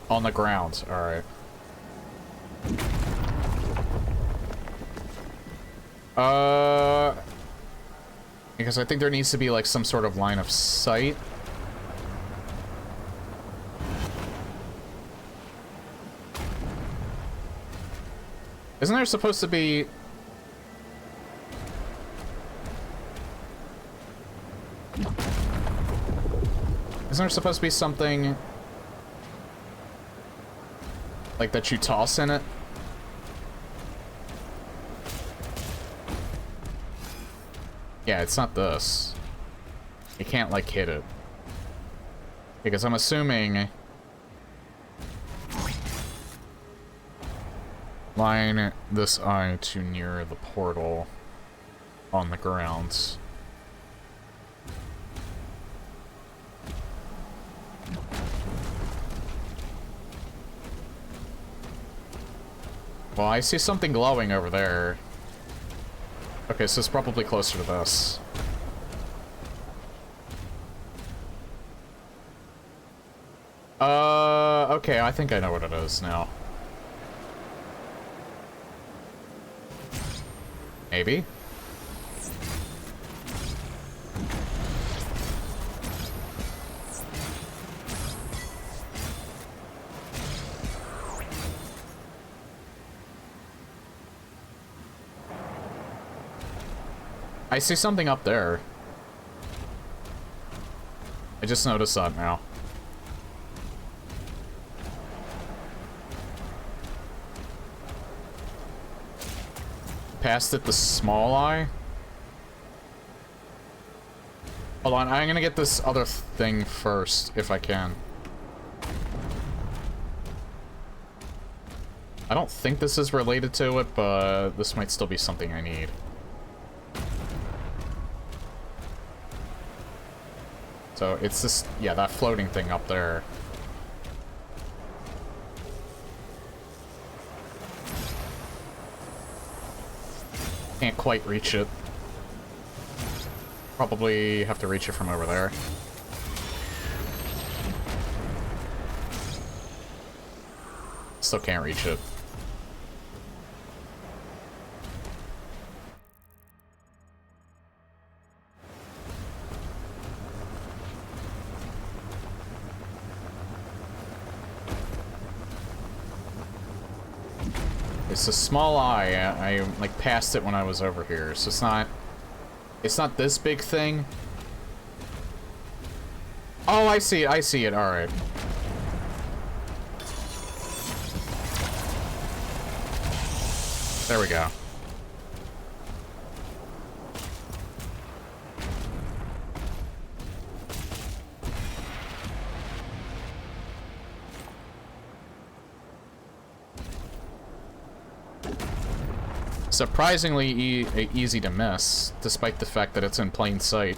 On the ground, alright. Because I think there needs to be like some sort of line of sight. Isn't there supposed to be... Isn't there supposed to be something... like that you toss in it? Yeah, it's not this. You can't, like, hit it. Because I'm assuming... line this eye to near the portal on the grounds. Well, I see something glowing over there. Okay, so it's probably closer to this. Okay, I think I know what it is now. Maybe? I see something up there. I just noticed that now. Past it, the small eye? Hold on, I'm gonna get this other thing first, if I can. I don't think this is related to it, but this might still be something I need. So it's this, yeah, that floating thing up there. Can't quite reach it. Probably have to reach it from over there. Still can't reach it. It's a small eye. I like passed it when I was over here, so it's not this big thing. Oh, I see it, all right. There we go. Surprisingly easy to miss, despite the fact that it's in plain sight.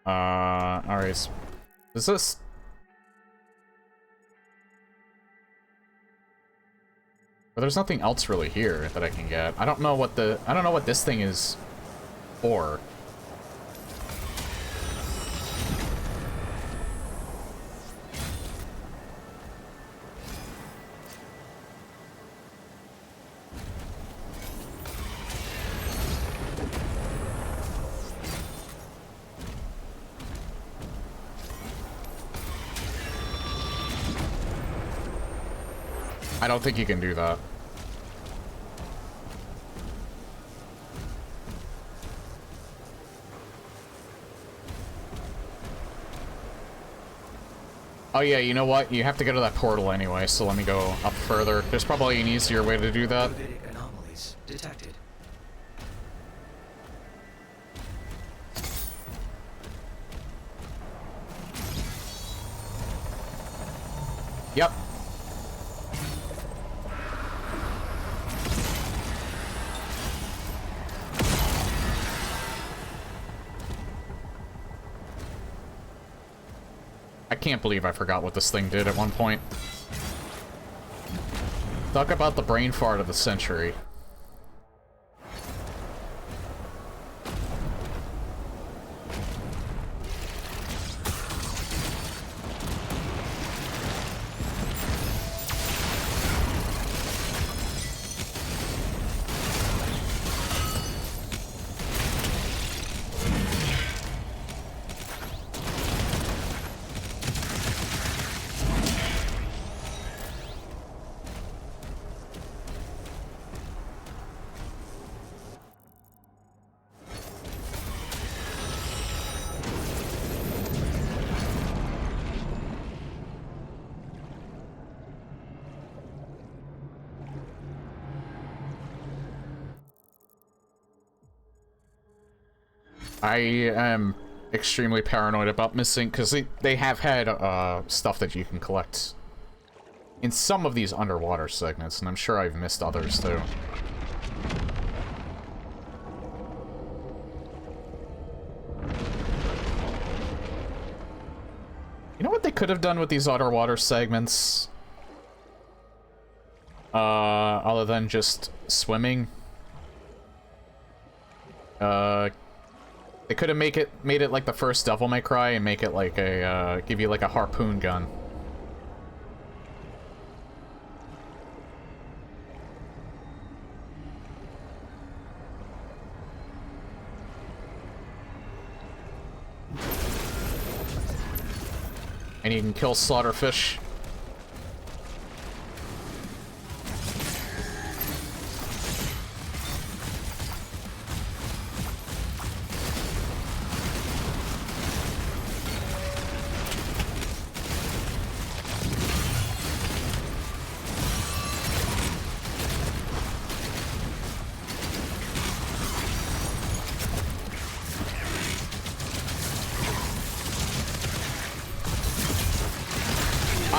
Alright. Is this... But there's nothing else really here that I can get. I don't know what this thing is for. I don't think you can do that. Oh yeah, you know what? You have to go to that portal anyway, so let me go up further. There's probably an easier way to do that. Fluidic anomalies detected. Yep. I can't believe I forgot what this thing did at one point. Talk about the brain fart of the century. I am extremely paranoid about missing, because they have had stuff that you can collect in some of these underwater segments, and I'm sure I've missed others too. You know what they could have done with these underwater segments? Other than just swimming? They could have made it like the first Devil May Cry and make it like a, give you like a harpoon gun. And you can kill slaughterfish.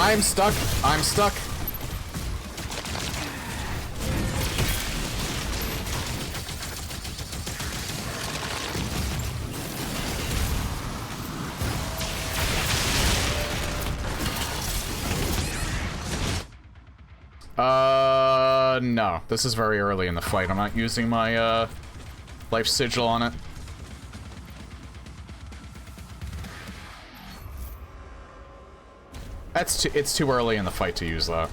I'm stuck. I'm stuck. No. This is very early in the fight. I'm not using my, life sigil on it. It's too early in the fight to use that.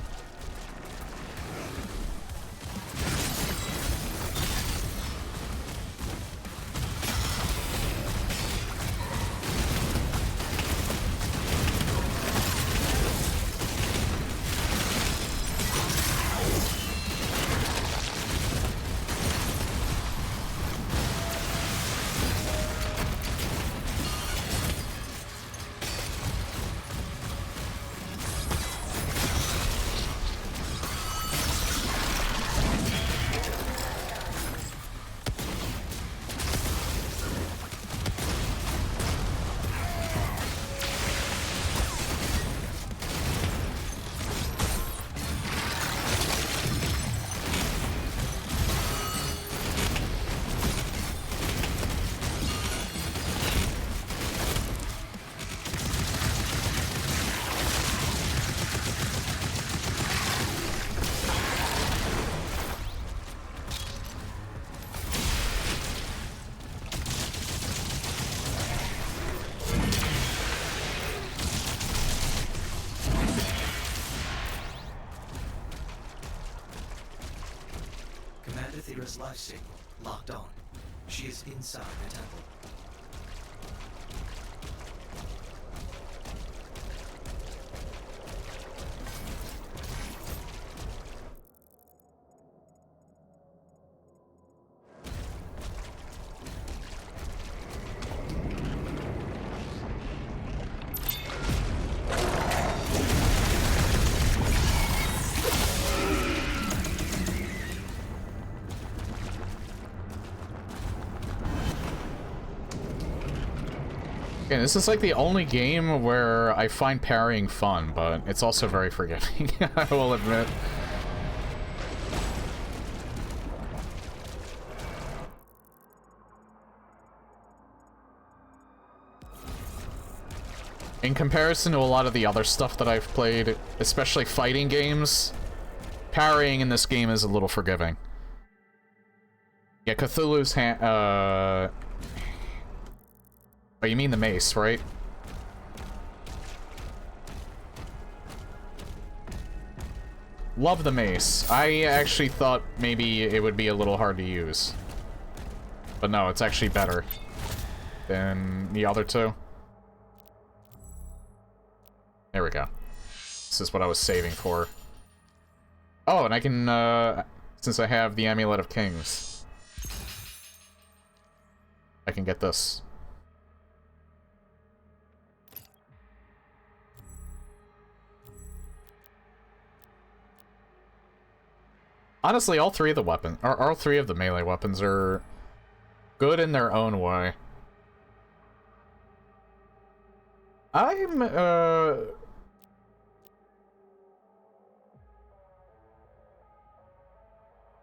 Aethera's life signal locked on. She is inside the temple. Okay, this is like the only game where I find parrying fun, but it's also very forgiving, I will admit. In comparison to a lot of the other stuff that I've played, especially fighting games, parrying in this game is a little forgiving. Yeah, Cthulhu's oh, you mean the mace, right? Love the mace. I actually thought maybe it would be a little hard to use. But no, it's actually better than the other two. There we go. This is what I was saving for. Oh, and I can, since I have the Amulet of Kings, I can get this. Honestly, all three of the weapons, or all three of the melee weapons are good in their own way.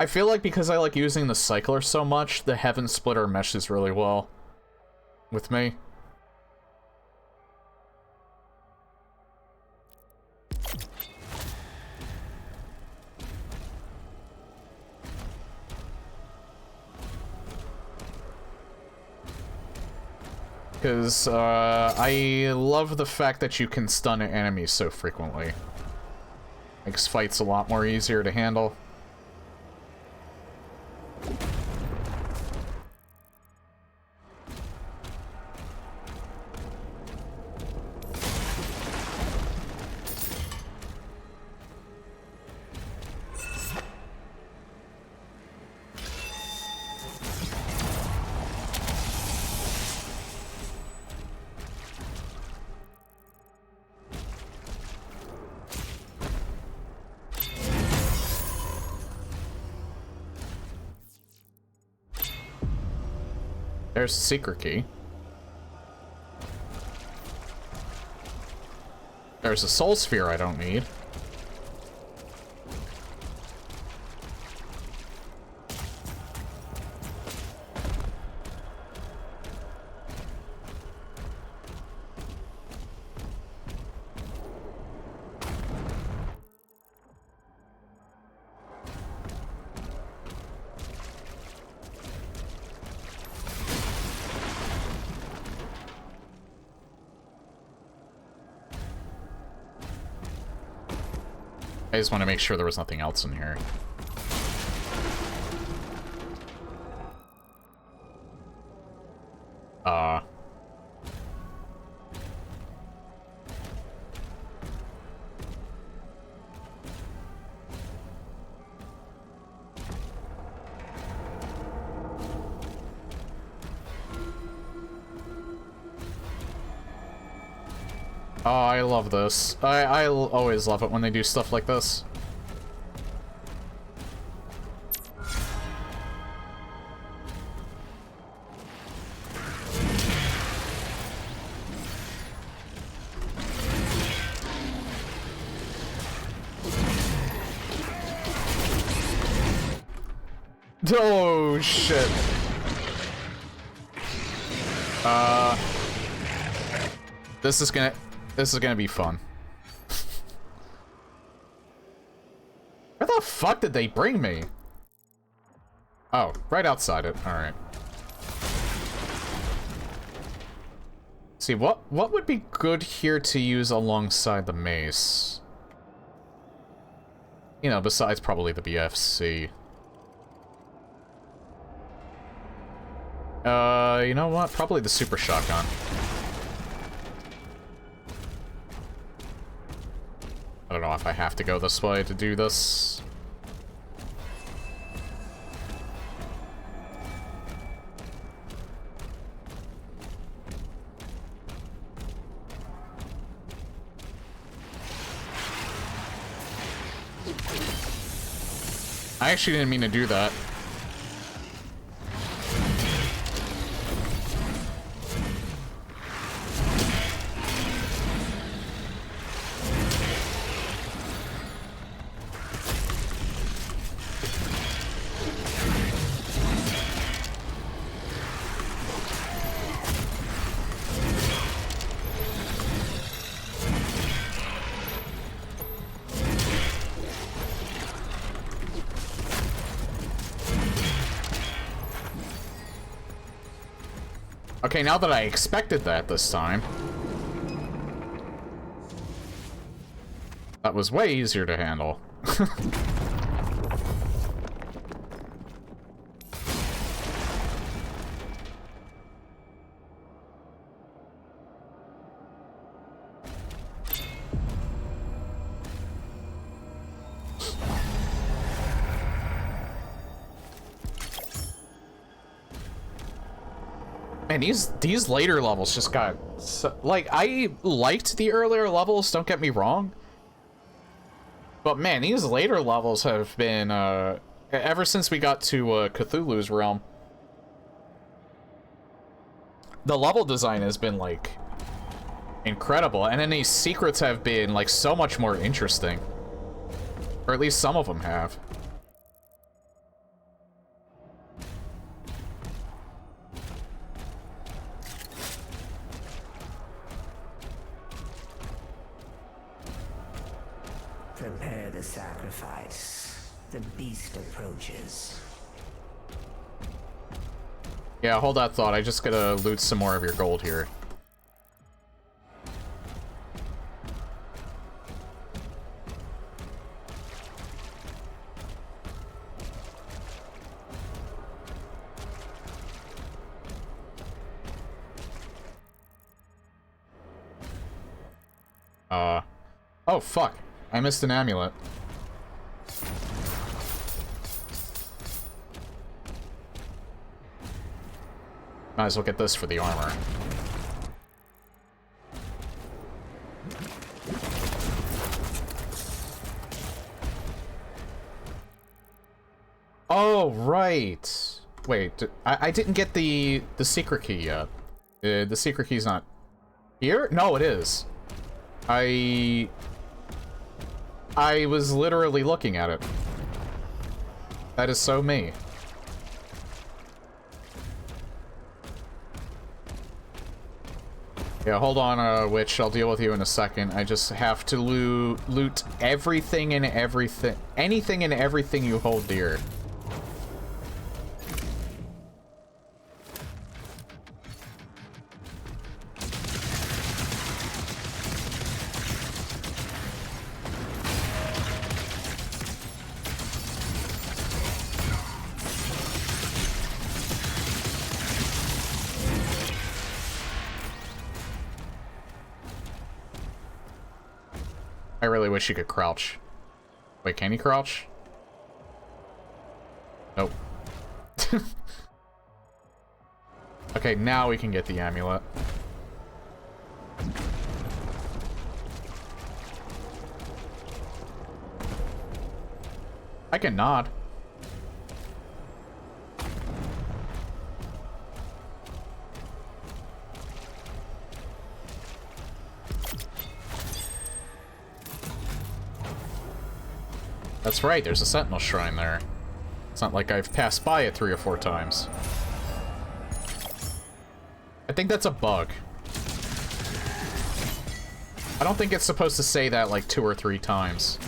I feel like because I like using the Cycler so much, the Heaven Splitter meshes really well with me. Because, I love the fact that you can stun enemies so frequently. Makes fights a lot more easier to handle. There's a secret key. There's a soul sphere I don't need. I just want to make sure there was nothing else in here. Oh, I love this. I always love it when they do stuff like this. Oh, shit. This is gonna be fun. Where the fuck did they bring me? Oh, right outside it. Alright. See, what would be good here to use alongside the mace? You know, besides probably the BFC. You know what? Probably the super shotgun. I don't know if I have to go this way to do this. I actually didn't mean to do that. Okay, now that I expected that this time. That was way easier to handle. Man, these later levels just got so, like, I liked the earlier levels, don't get me wrong. But man, these later levels have been ever since we got to Cthulhu's realm. The level design has been like incredible, and then these secrets have been like so much more interesting. Or at least some of them have. Prepare the sacrifice. The beast approaches. Yeah, hold that thought. I just gotta loot some more of your gold here. Oh, fuck. I missed an amulet. Might as well get this for the armor. Oh, right. Wait, I didn't get the secret key yet. The secret key's not here? No, it is. I was literally looking at it. That is so me. Yeah, hold on, Witch. I'll deal with you in a second. I just have to loot everything and everything. Anything and everything you hold dear. I really wish you could crouch. Wait, can you crouch? Nope. Okay, now we can get the amulet. I can nod. That's right, there's a Sentinel Shrine there. It's not like I've passed by it 3 or 4 times. I think that's a bug. I don't think it's supposed to say that like 2 or 3 times.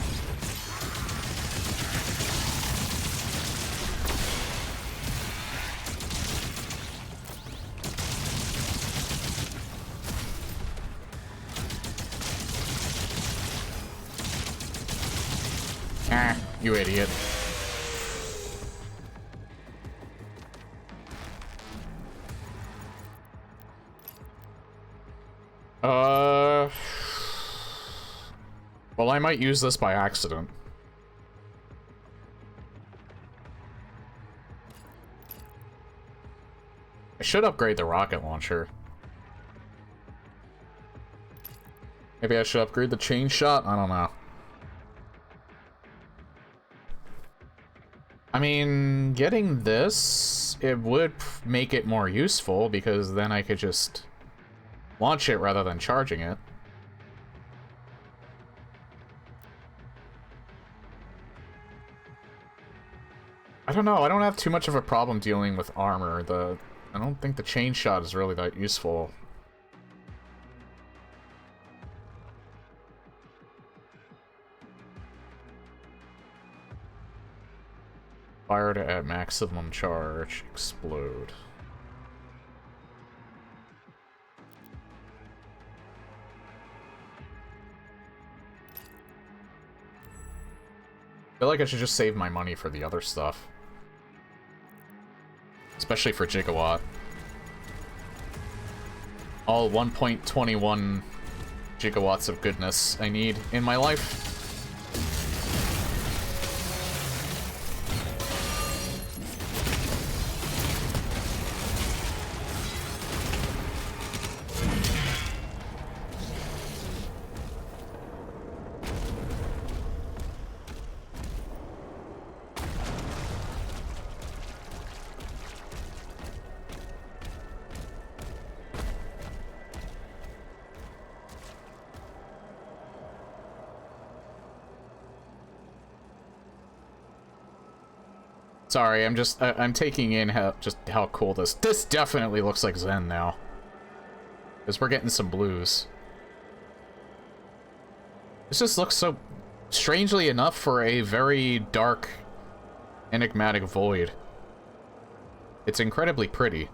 Ah, you idiot. Well, I might use this by accident. I should upgrade the rocket launcher. Maybe I should upgrade the chain shot? I don't know. I mean, getting this, it would make it more useful because then I could just launch it rather than charging it. I don't know, I don't have too much of a problem dealing with armor. I don't think the chain shot is really that useful. Fired at maximum charge. Explode. feel like I should just save my money for the other stuff. Especially for Gigawatt. All 1.21 gigawatts of goodness I need in my life. Sorry, I'm taking in how cool this definitely looks like Zen now. Because we're getting some blues. This just looks so, strangely enough, for a very dark, enigmatic void. It's incredibly pretty.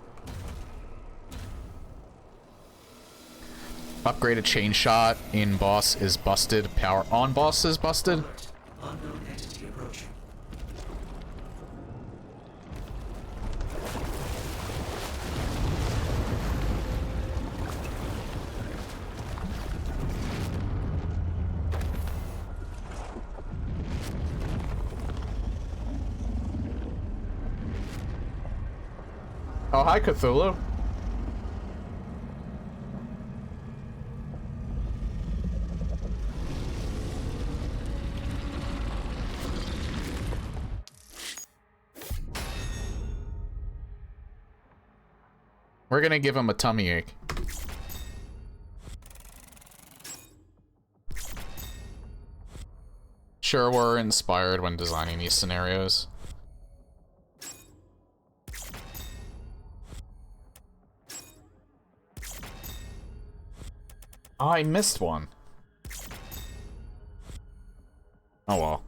Upgraded chain shot in boss is busted. Power on boss is busted. Alert. Unknown entity approaching. Oh, hi, Cthulhu. We're gonna give him a tummy ache. Sure, we're inspired when designing these scenarios. Oh, I missed one. Oh well.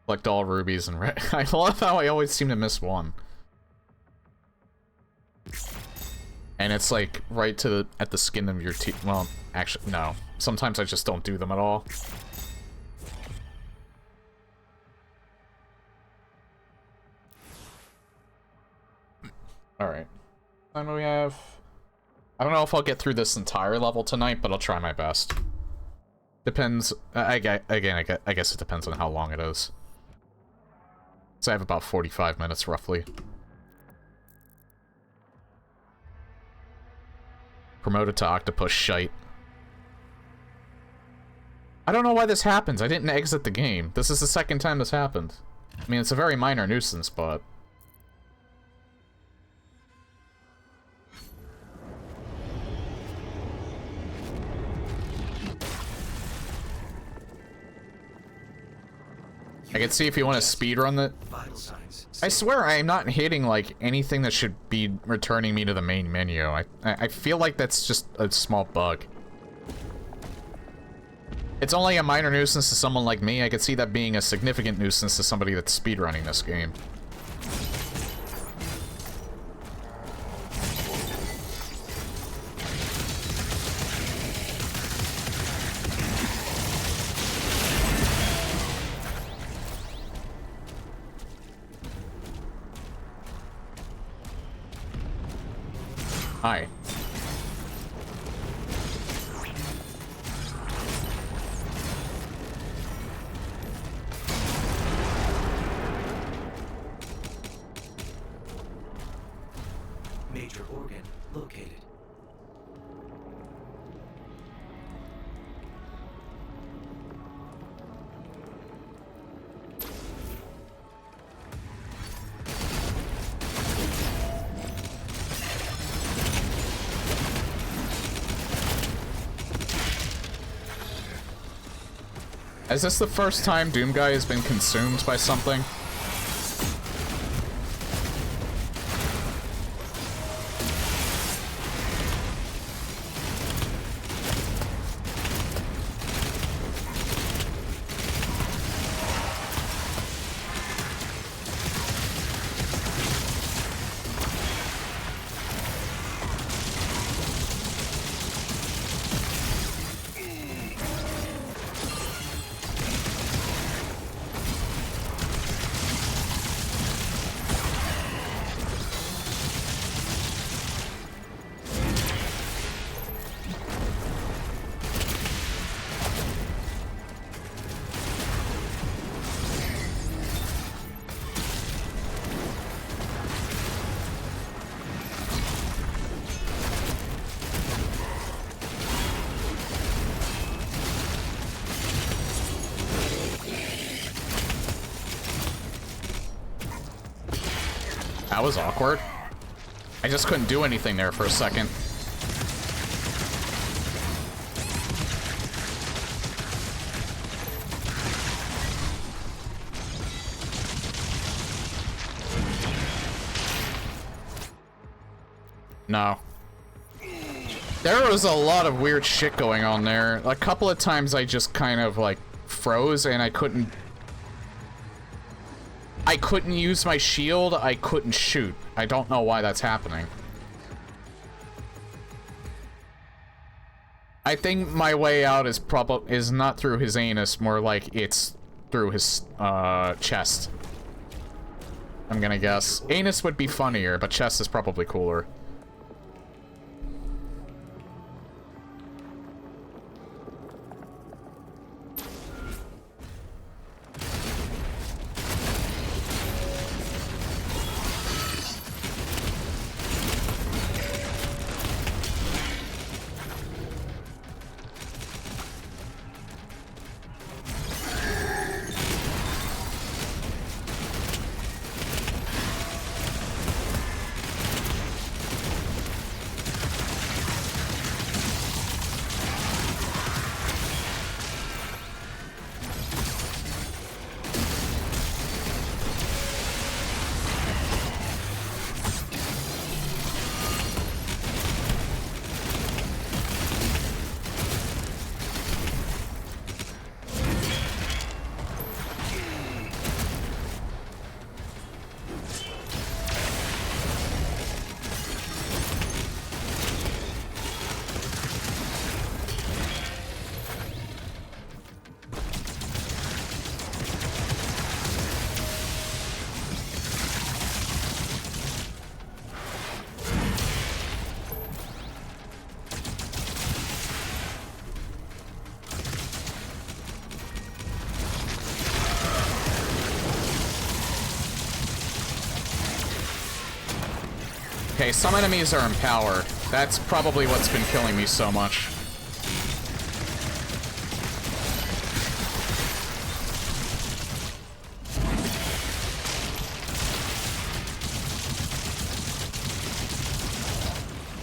Collect all rubies and red. I love how I always seem to miss one. And it's like right to the at the skin of your teeth. Well, actually, no. Sometimes I just don't do them at all. Alright. Then we have... I don't know if I'll get through this entire level tonight, but I'll try my best. Depends... I guess it depends on how long it is. So I have about 45 minutes, roughly. Promoted to octopus shite. I don't know why this happens. I didn't exit the game. This is the second time this happened. I mean, it's a very minor nuisance, but... I can see if you want to speedrun the... Vital signs. I swear I am not hitting, like, anything that should be returning me to the main menu. I feel like that's just a small bug. It's only a minor nuisance to someone like me. I could see that being a significant nuisance to somebody that's speedrunning this game. Hi. Major organ located. Is this the first time Doomguy has been consumed by something? That was awkward. I just couldn't do anything there for a second. No. There was a lot of weird shit going on there. A couple of times I just kind of, like, froze and I couldn't use my shield, I couldn't shoot. I don't know why that's happening. I think my way out is not through his anus, more like it's through his chest. I'm gonna guess. Anus would be funnier, but chest is probably cooler. Okay, some enemies are empowered. That's probably what's been killing me so much.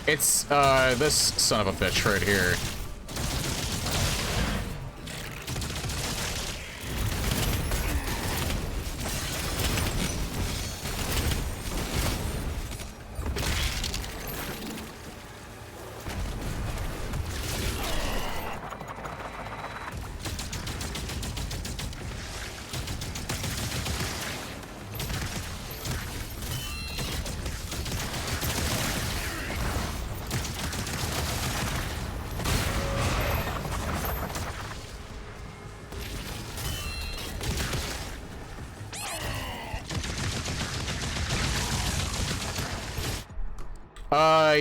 It's, this son of a bitch right here.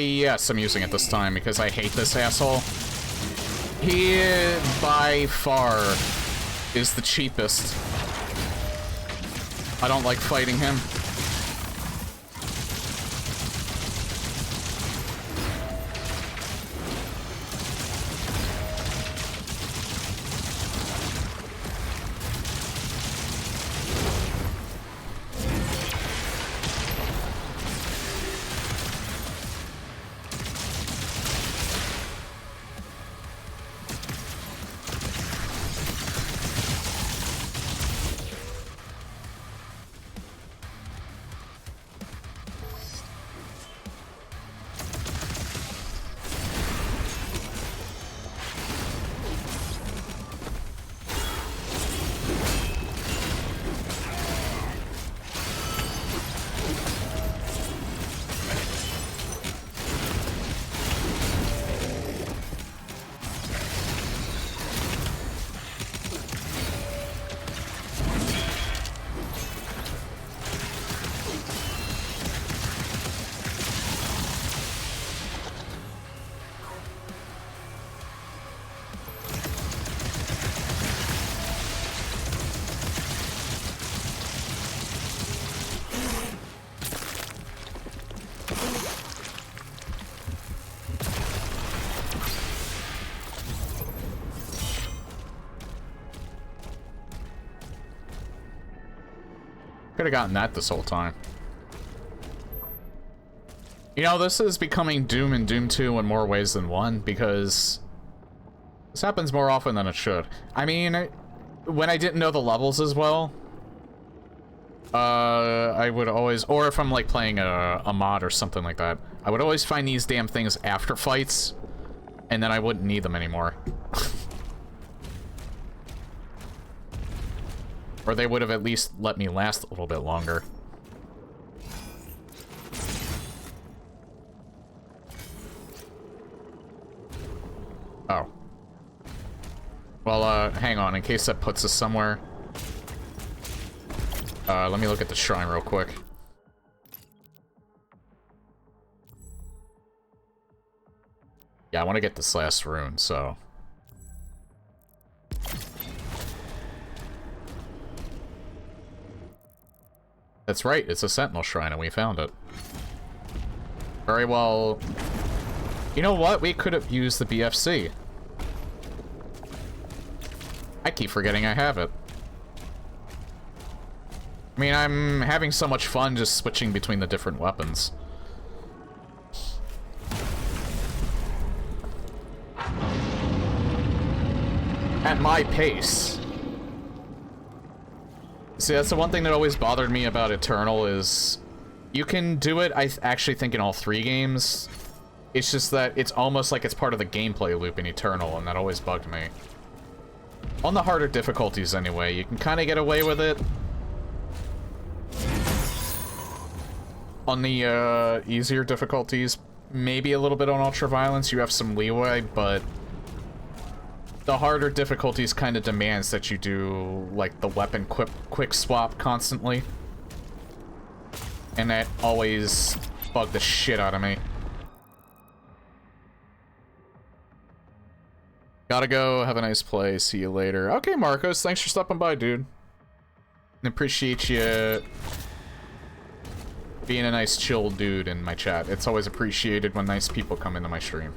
Yes, I'm using it this time because I hate this asshole. He, by far, is the cheapest. I don't like fighting him. Could have gotten that this whole time. You know, this is becoming Doom and Doom 2 in more ways than one, because this happens more often than it should. I mean, when I didn't know the levels as well, I would always, or if I'm like playing a mod or something like that, I would always find these damn things after fights, and then I wouldn't need them anymore. Or they would have at least let me last a little bit longer. Oh. Well, hang on, in case that puts us somewhere. Let me look at the shrine real quick. Yeah, I want to get this last rune, so... That's right, it's a Sentinel Shrine, and we found it. Very well... You know what? We could have used the BFC. I keep forgetting I have it. I mean, I'm having so much fun just switching between the different weapons. At my pace. See, that's the one thing that always bothered me about Eternal is... You can do it, I actually think, in all 3 games. It's just that it's almost like it's part of the gameplay loop in Eternal, and that always bugged me. On the harder difficulties, anyway, you can kind of get away with it. On the easier difficulties, maybe a little bit on Ultraviolence, you have some leeway, but the harder difficulties kind of demands that you do, like, the weapon quick swap constantly. And that always bugged the shit out of me. Gotta go, have a nice play, see you later. Okay, Marcos, thanks for stopping by, dude. I appreciate you being a nice chill dude in my chat. It's always appreciated when nice people come into my stream.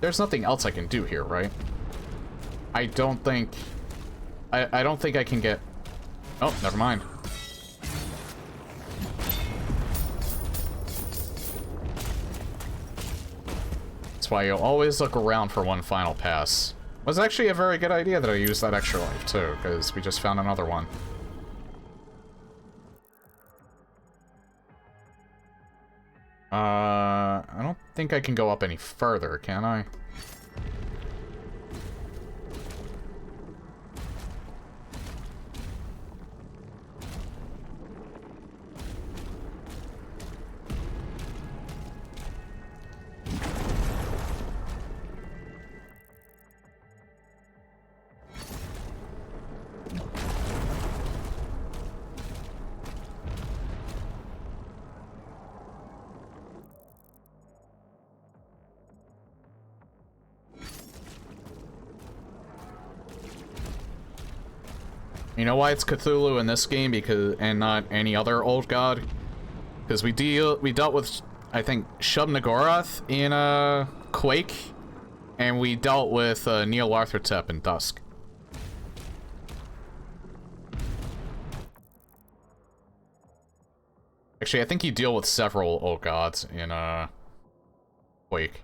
There's nothing else I can do here, right? I don't think... I don't think I can get... Oh, never mind. That's why you'll always look around for one final pass. It was actually a very good idea that I used that extra life, too, because we just found another one. I don't think I can go up any further, can I? You know why it's Cthulhu in this game and not any other old god? Because we dealt with, I think, Shub-Niggurath in Quake, and we dealt with Nyarlathotep in Dusk. Actually, I think you deal with several old gods in Quake.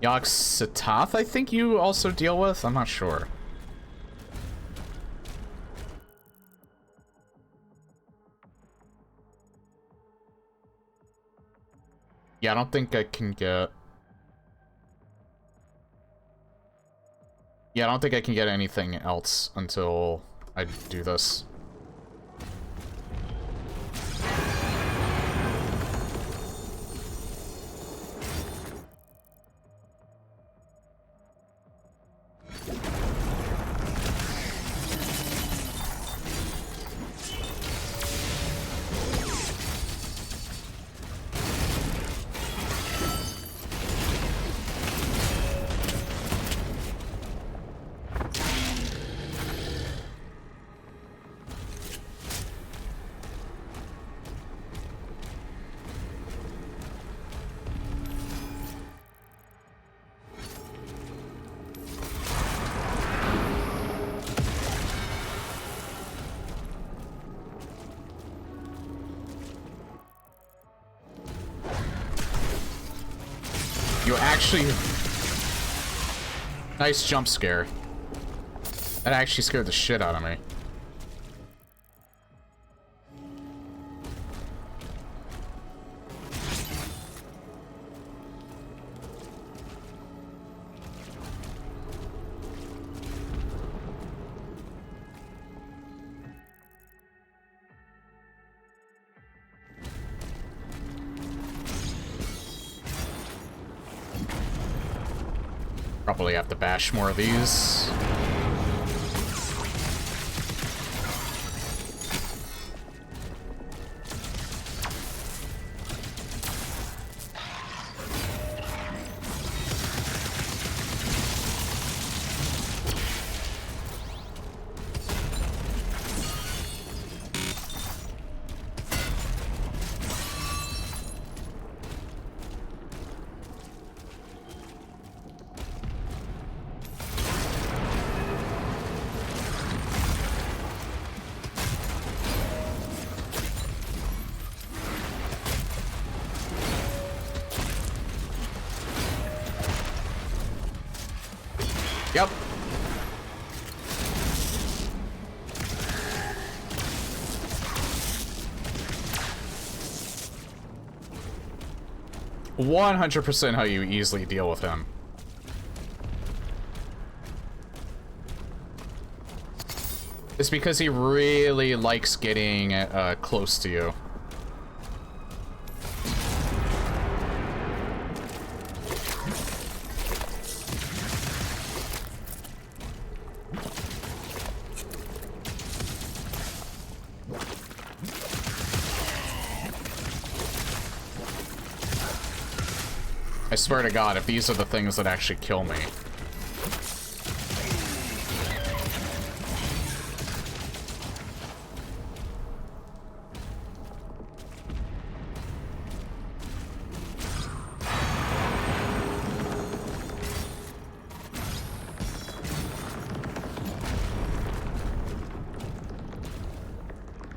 Yog-Sothoth, I think you also deal with? I'm not sure. Yeah, I don't think I can get... Yeah, I don't think I can get anything else until I do this. You actually... Nice jump scare. That actually scared the shit out of me. Probably have to bash more of these. Yep. "100% how you easily deal with him." It's because he really likes getting close to you. I swear to God, if these are the things that actually kill me.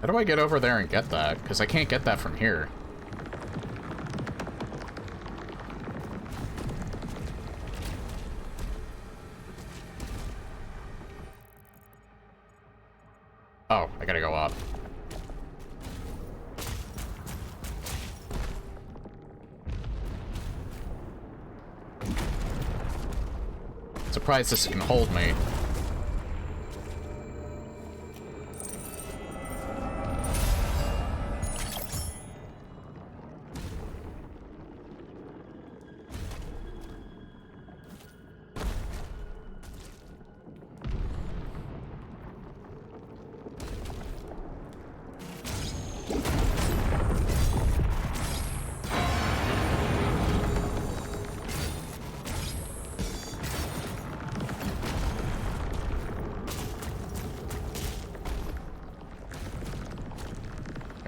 How do I get over there and get that? Because I can't get that from here. Oh, I gotta go up. Surprised this can hold me.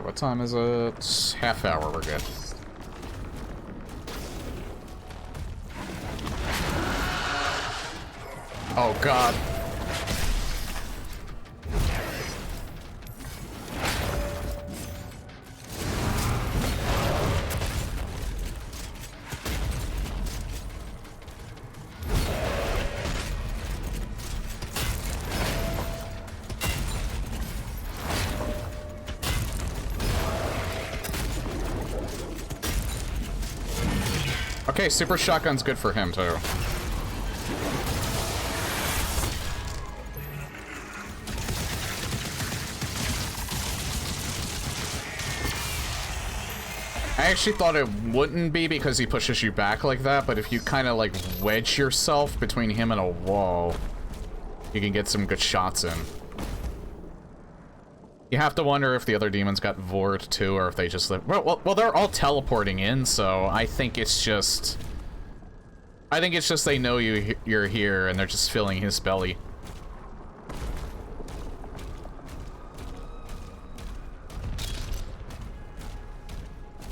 What time is it? Half hour, we're good. Oh God. Okay, super shotgun's good for him too. I actually thought it wouldn't be because he pushes you back like that, but if you kind of like wedge yourself between him and a wall, you can get some good shots in. You have to wonder if the other demons got Vord too, or if they just live. Well, they're all teleporting in, so I think it's just they know you're here, and they're just filling his belly.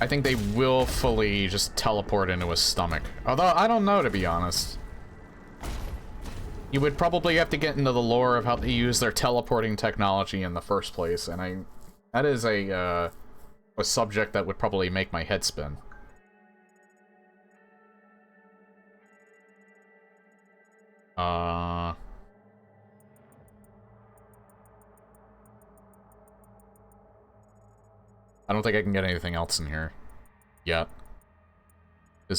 I think they willfully just teleport into his stomach. Although I don't know, to be honest. You would probably have to get into the lore of how they use their teleporting technology in the first place, and that is a subject that would probably make my head spin. Uh... I don't think I can get anything else in here yet.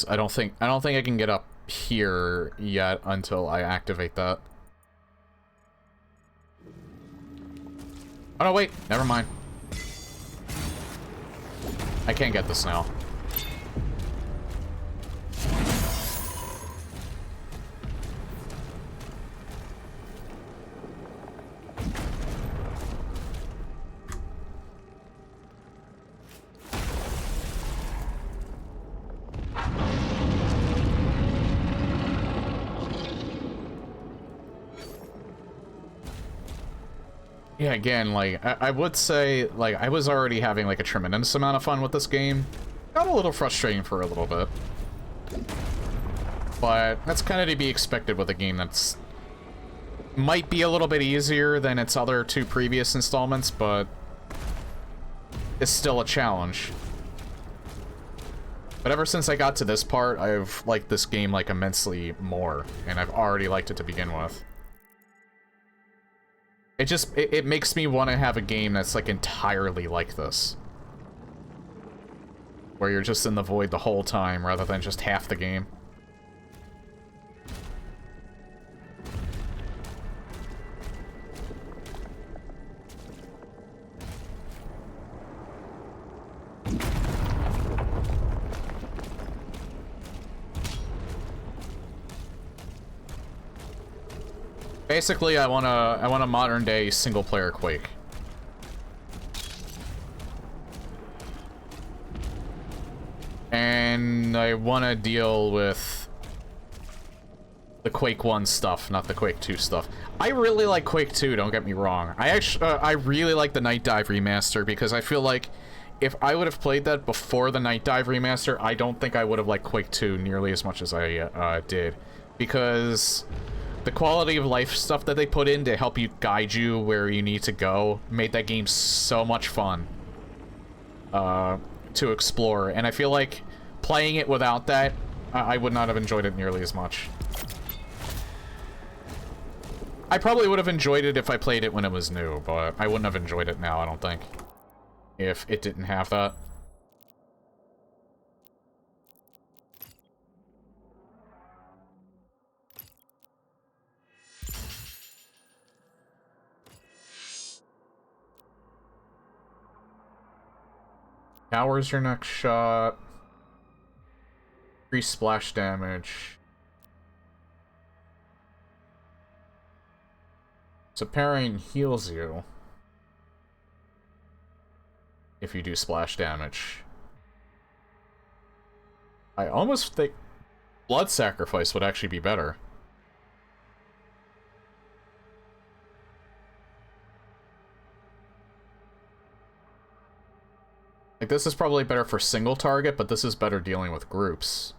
I don't think I can get up here yet until I activate that. Oh no, wait, never mind. I can't get this now. Yeah, again, like, I would say, like, I was already having, like, a tremendous amount of fun with this game. Got a little frustrating for a little bit. But that's kind of to be expected with a game that's... might be a little bit easier than its other two previous installments, but... it's still a challenge. But ever since I got to this part, I've liked this game, like, immensely more. And I've already liked it to begin with. It makes me want to have a game that's, like, entirely like this. Where you're just in the void the whole time, rather than just half the game. Basically, I want a modern-day single-player Quake. And I want to deal with the Quake 1 stuff, not the Quake 2 stuff. I really like Quake 2, don't get me wrong. I really like the Night Dive remaster, because I feel like if I would have played that before the Night Dive remaster, I don't think I would have liked Quake 2 nearly as much as I did. Because the quality of life stuff that they put in to help you guide you where you need to go made that game so much fun to explore. And I feel like playing it without that, I would not have enjoyed it nearly as much. I probably would have enjoyed it if I played it when it was new, but I wouldn't have enjoyed it now, I don't think, if it didn't have that. Tower's your next shot. Increase splash damage. So parrying heals you if you do splash damage. I almost think Blood Sacrifice would actually be better. Like, this is probably better for single target, but this is better dealing with groups.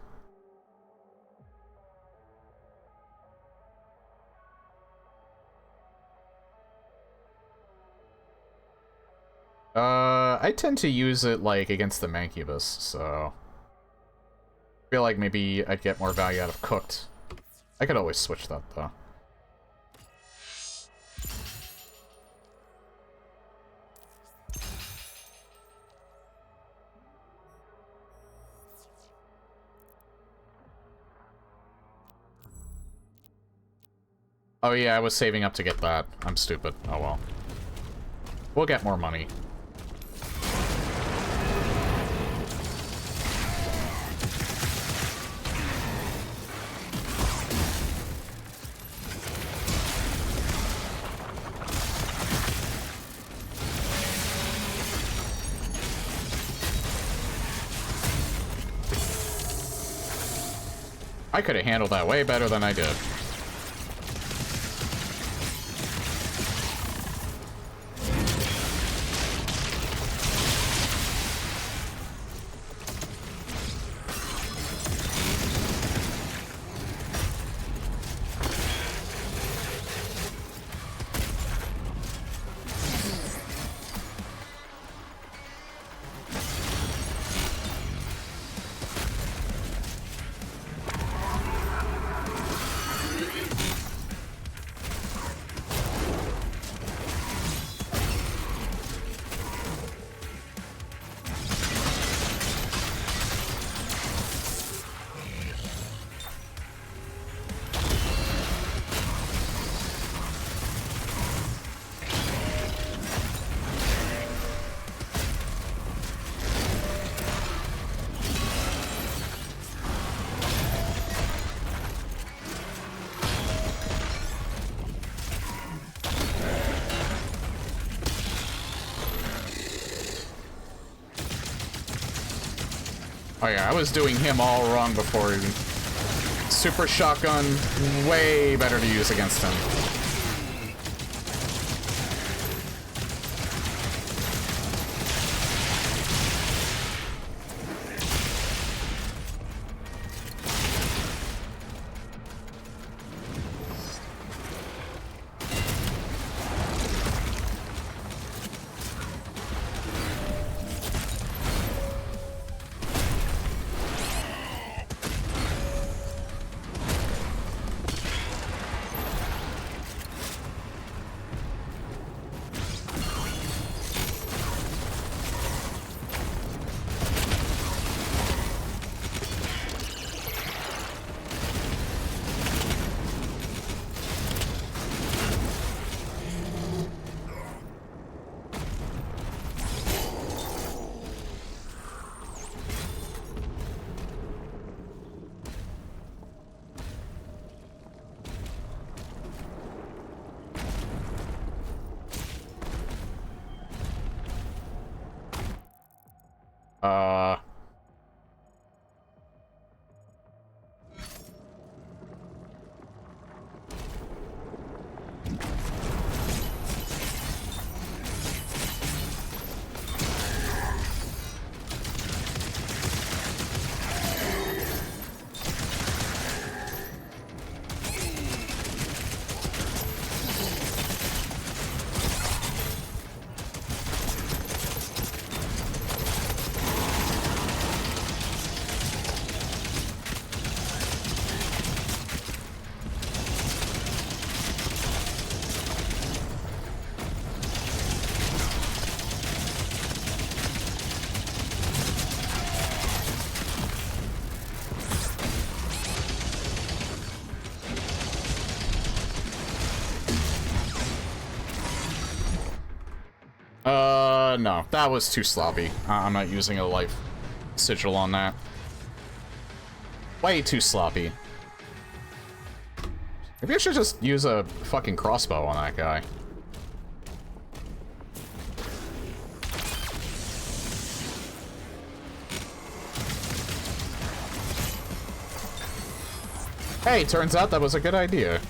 I tend to use it, like, against the Mancubus, so... I feel like maybe I'd get more value out of Cooked. I could always switch that, though. Oh yeah, I was saving up to get that. I'm stupid. Oh well. We'll get more money. I could have handled that way better than I did. Oh yeah, I was doing him all wrong before. Super shotgun, way better to use against him. Uh... No, that was too sloppy. I'm not using a life sigil on that. Way too sloppy. Maybe I should just use a fucking crossbow on that guy. Hey, turns out that was a good idea.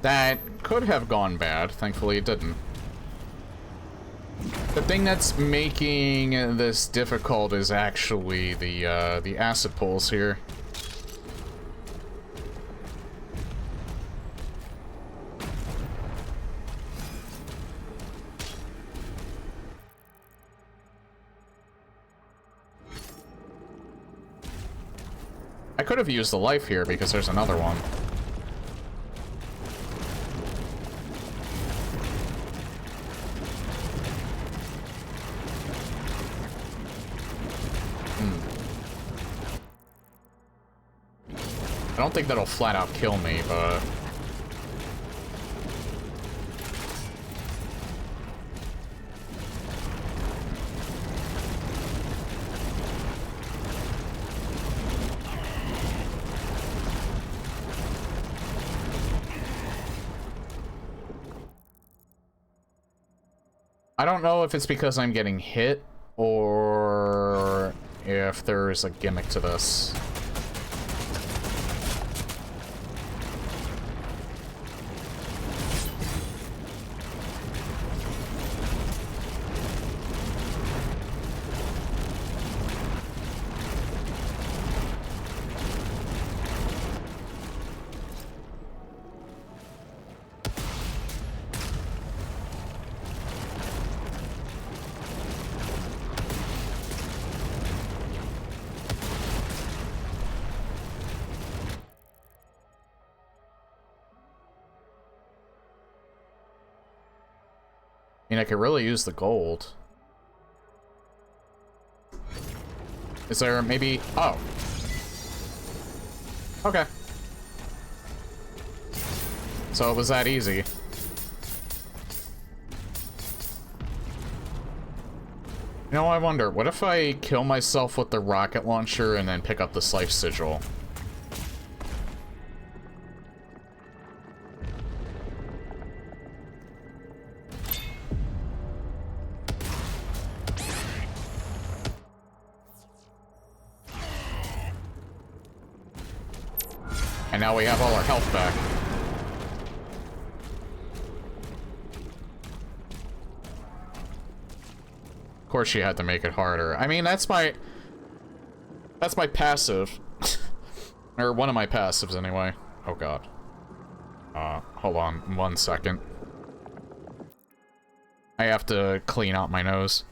That could have gone bad. Thankfully, it didn't. The thing that's making this difficult is actually the acid pulls here. I could have used the life here because there's another one. I don't think that'll flat out kill me, but... I don't know if it's because I'm getting hit, or if there's a gimmick to this. mean, I could really use the gold. Is there maybe... Oh. Okay. So it was that easy. You know, I wonder, what if I kill myself with the rocket launcher and then pick up the Slife Sigil? And now we have all our health back. Of course she had to make it harder. I mean, that's my passive. Or one of my passives, anyway. Oh, God. Hold on 1 second. I have to clean out my nose.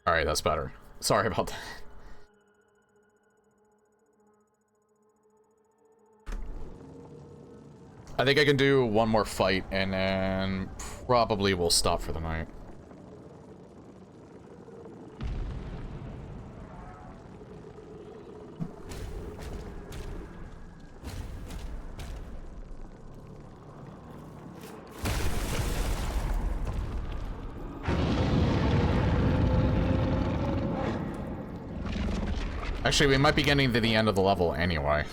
Alright, that's better. Sorry about that. I think I can do one more fight, and then probably we'll stop for the night. Actually, we might be getting to the end of the level anyway.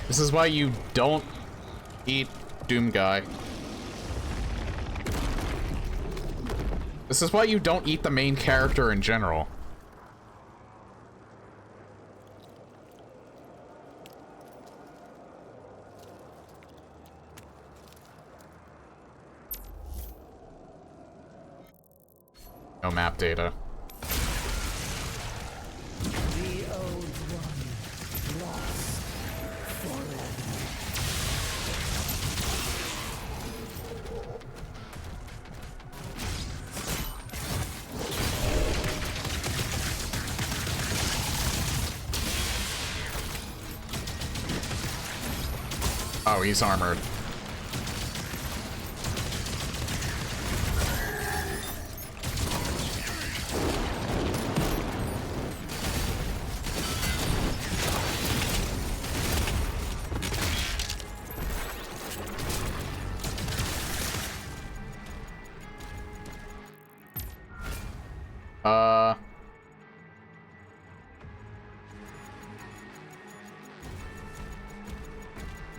This is why you don't eat Doom Guy. This is why you don't eat the main character in general. No map data. The old one lost forever. Oh, he's armored.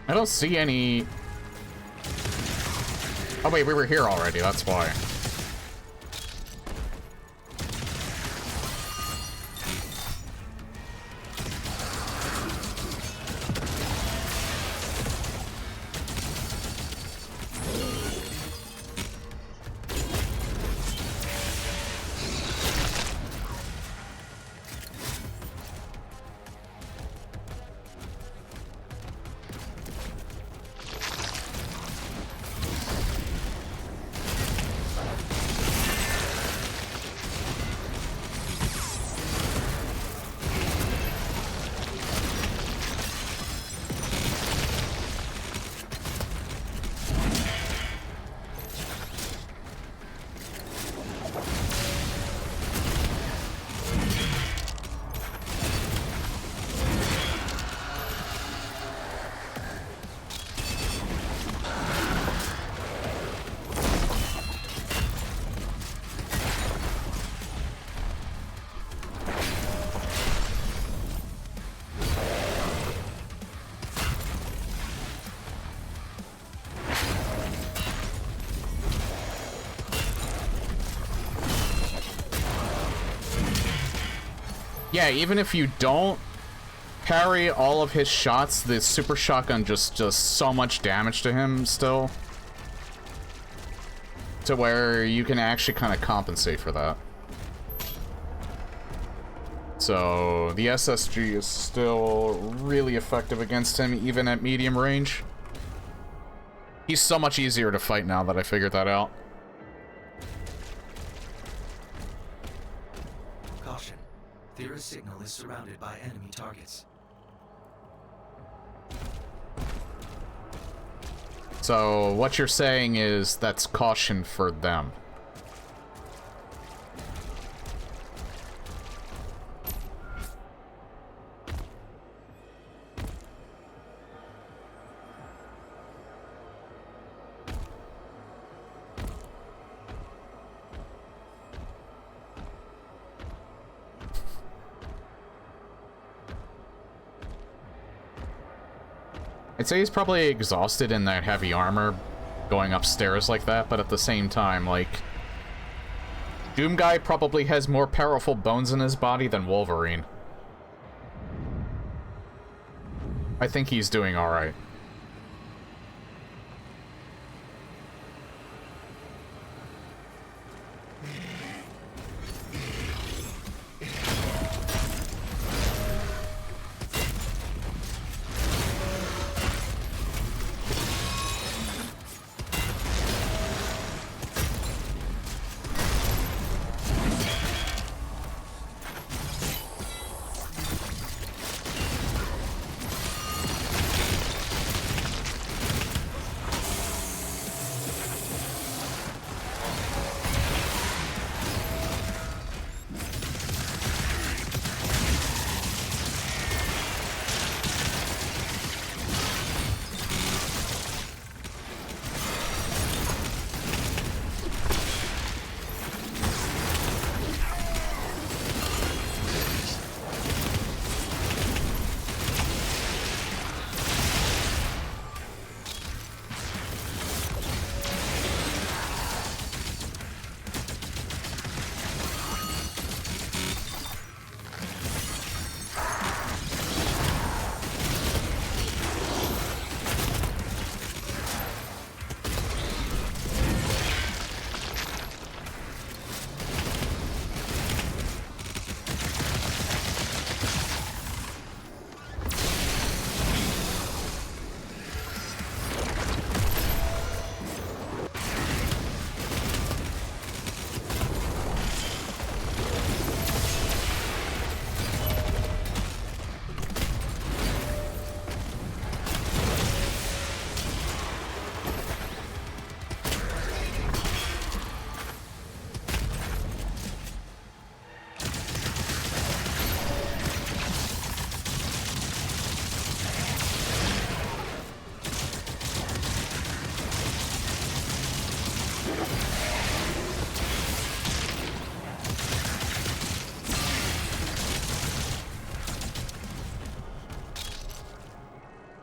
I don't see any... Oh wait, we were here already, that's why. Yeah, even if you don't parry all of his shots, the super shotgun just does so much damage to him still. To where you can actually kind of compensate for that. So, the SSG is still really effective against him, even at medium range. He's so much easier to fight now that I figured that out. Caution. Thera's signal is surrounded by enemy targets. So, what you're saying is that's caution for them. I'd say he's probably exhausted in that heavy armor going upstairs like that, but at the same time, like, Doom Guy probably has more powerful bones in his body than Wolverine. I think he's doing alright.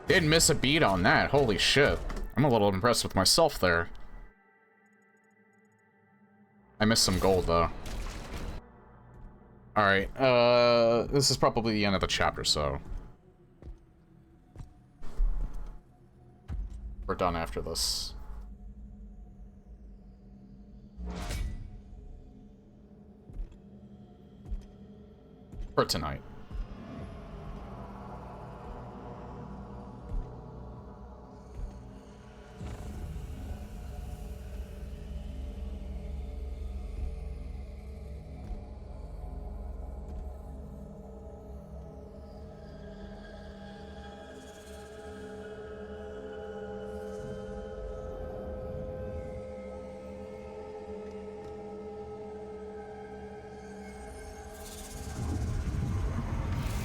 Didn't miss a beat on that. Holy shit. I'm a little impressed with myself there. I missed some gold, though. Alright, this is probably the end of the chapter, so... we're done after this. For tonight.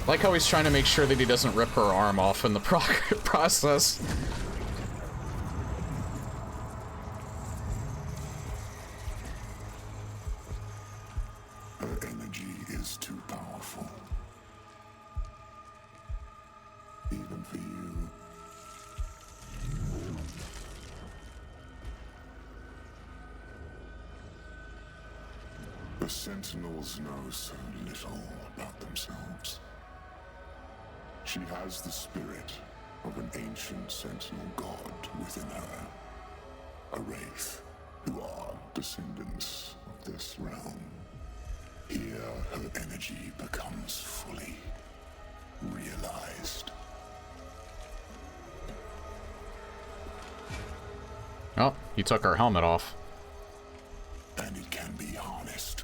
Like how he's trying to make sure that he doesn't rip her arm off in the process. Her energy is too powerful. Even for you. The scent Sentinels know so little about themselves. She has the spirit of an ancient Sentinel god within her. A wraith who are descendants of this realm. Here, her energy becomes fully realized. Oh, he took her helmet off. And it can be harnessed.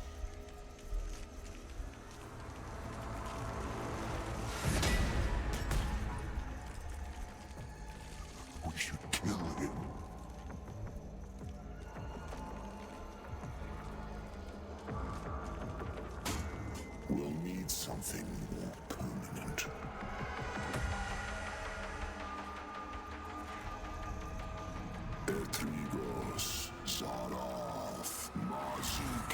We should kill him. We'll need something more permanent. Etrigos, Zardoth, Marzuker.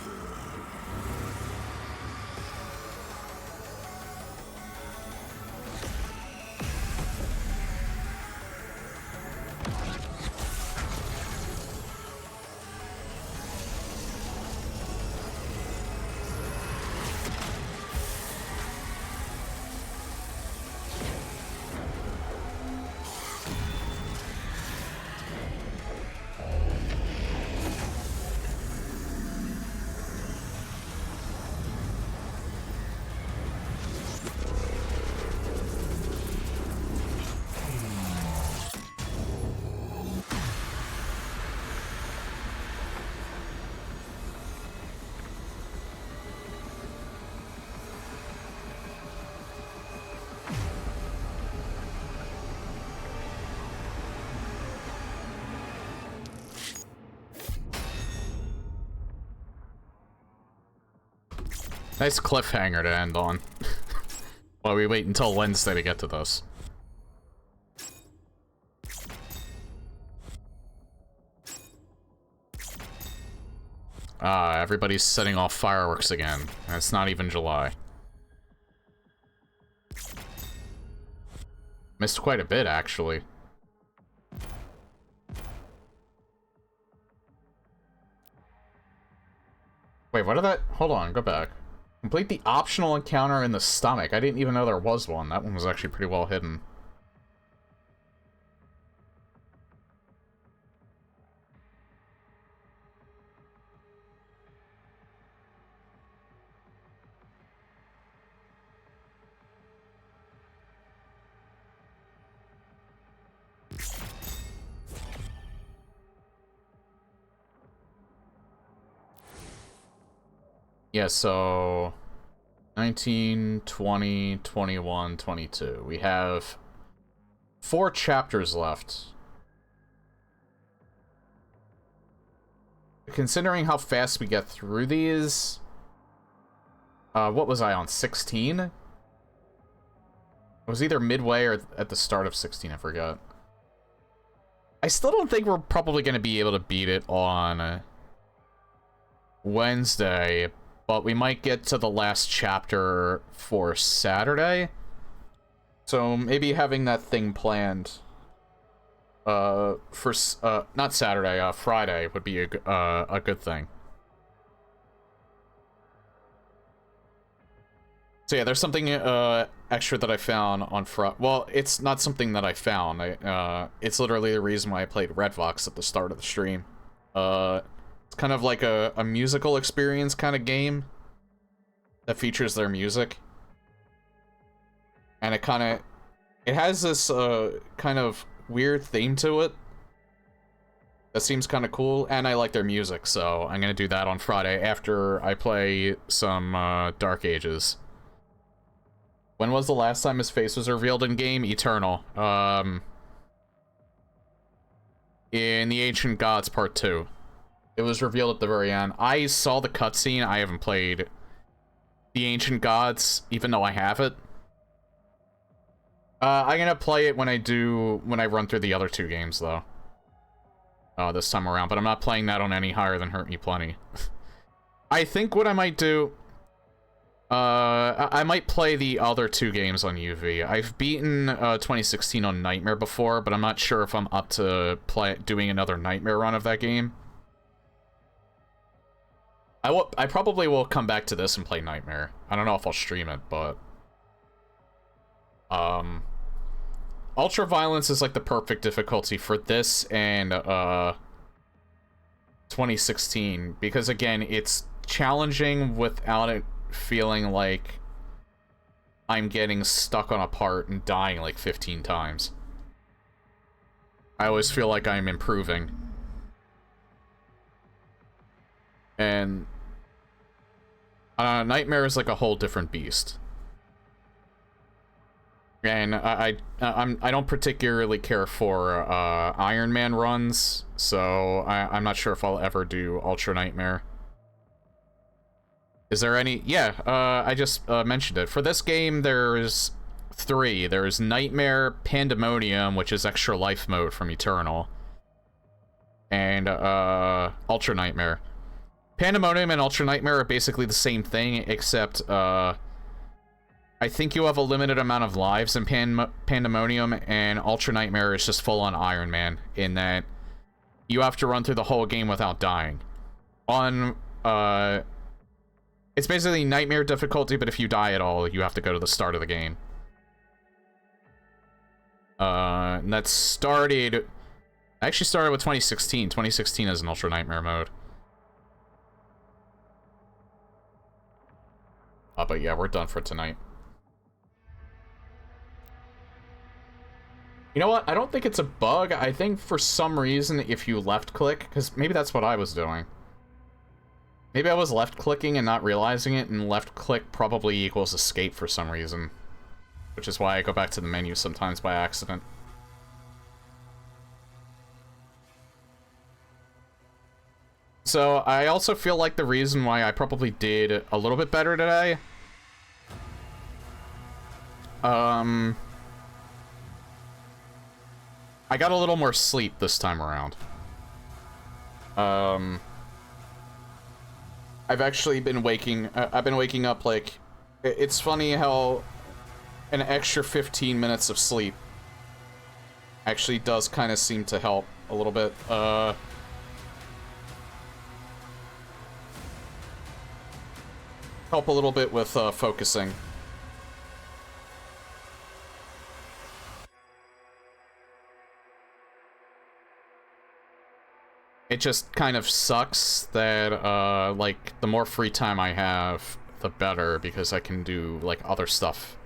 Nice cliffhanger to end on. While we wait until Wednesday to get to this. Ah, everybody's setting off fireworks again. And it's not even July. Missed quite a bit, actually. Wait, what did that... Hold on, go back. Complete the optional encounter in the stomach. I didn't even know there was one. That one was actually pretty well hidden. Yeah, so 19, 20, 21, 22. We have 4 chapters left. Considering how fast we get through these, what was I on, 16? It was either midway or at the start of 16, I forgot. I still don't think we're probably going to be able to beat it on Wednesday, but we might get to the last chapter for Saturday. So maybe having that thing planned for not Saturday, Friday would be a good thing. So yeah, there's something extra that I found on well, it's not something that I found. It's literally the reason why I played Red Vox at the start of the stream. It's kind of like a musical experience kind of game that features their music. And it has this kind of weird theme to it that seems kind of cool, and I like their music, so I'm gonna do that on Friday after I play some Dark Ages. When was the last time his face was revealed in game? Eternal. In the Ancient Gods Part 2. It was revealed at the very end. I saw the cutscene. I haven't played the Ancient Gods, even though I have it. I'm gonna play it when I run through the other 2 games, though. This time around, but I'm not playing that on any higher than Hurt Me Plenty. I think what I might do... I might play the other 2 games on UV. I've beaten 2016 on Nightmare before, but I'm not sure if I'm up to doing another Nightmare run of that game. I probably will come back to this and play Nightmare. I don't know if I'll stream it, but Ultra Violence is like the perfect difficulty for this and 2016, because again, it's challenging without it feeling like I'm getting stuck on a part and dying like 15 times. I always feel like I'm improving. And Nightmare is like a whole different beast. And I don't particularly care for Iron Man runs, so I'm not sure if I'll ever do Ultra Nightmare. Is there any? Yeah, I just mentioned it. For this game, there's 3. There's Nightmare, Pandemonium, which is extra life mode from Eternal, and Ultra Nightmare. Pandemonium and Ultra Nightmare are basically the same thing, except I think you have a limited amount of lives in Pandemonium, and Ultra Nightmare is just full-on Iron Man, in that you have to run through the whole game without dying. It's basically Nightmare difficulty, but if you die at all, you have to go to the start of the game. And that started... I actually started with 2016. 2016 is an Ultra Nightmare mode. But yeah, we're done for tonight. You know what? I don't think it's a bug. I think for some reason, if you left-click... Because maybe that's what I was doing. Maybe I was left-clicking and not realizing it, and left-click probably equals escape for some reason. Which is why I go back to the menu sometimes by accident. So, I also feel like the reason why I probably did a little bit better today... I got a little more sleep this time around. I've actually been I've been waking up, like... It's funny how an extra 15 minutes of sleep actually does kind of seem to help a little bit. Help a little bit with focusing. It just kind of sucks that, like, the more free time I have, the better, because I can do, like, other stuff.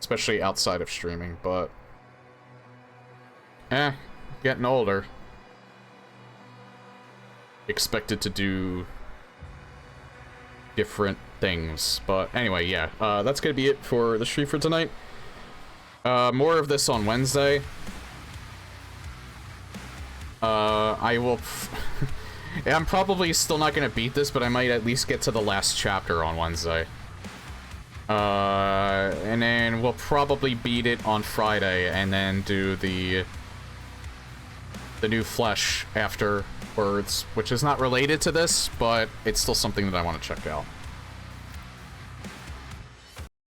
Especially outside of streaming, but... getting older. Expected to do... different things. But anyway, yeah, that's gonna be it for the stream for tonight. More of this on Wednesday. I will... I'm probably still not gonna beat this, but I might at least get to the last chapter on Wednesday. And then we'll probably beat it on Friday, and then do the new Flesh afterwards, which is not related to this, but it's still something that I want to check out.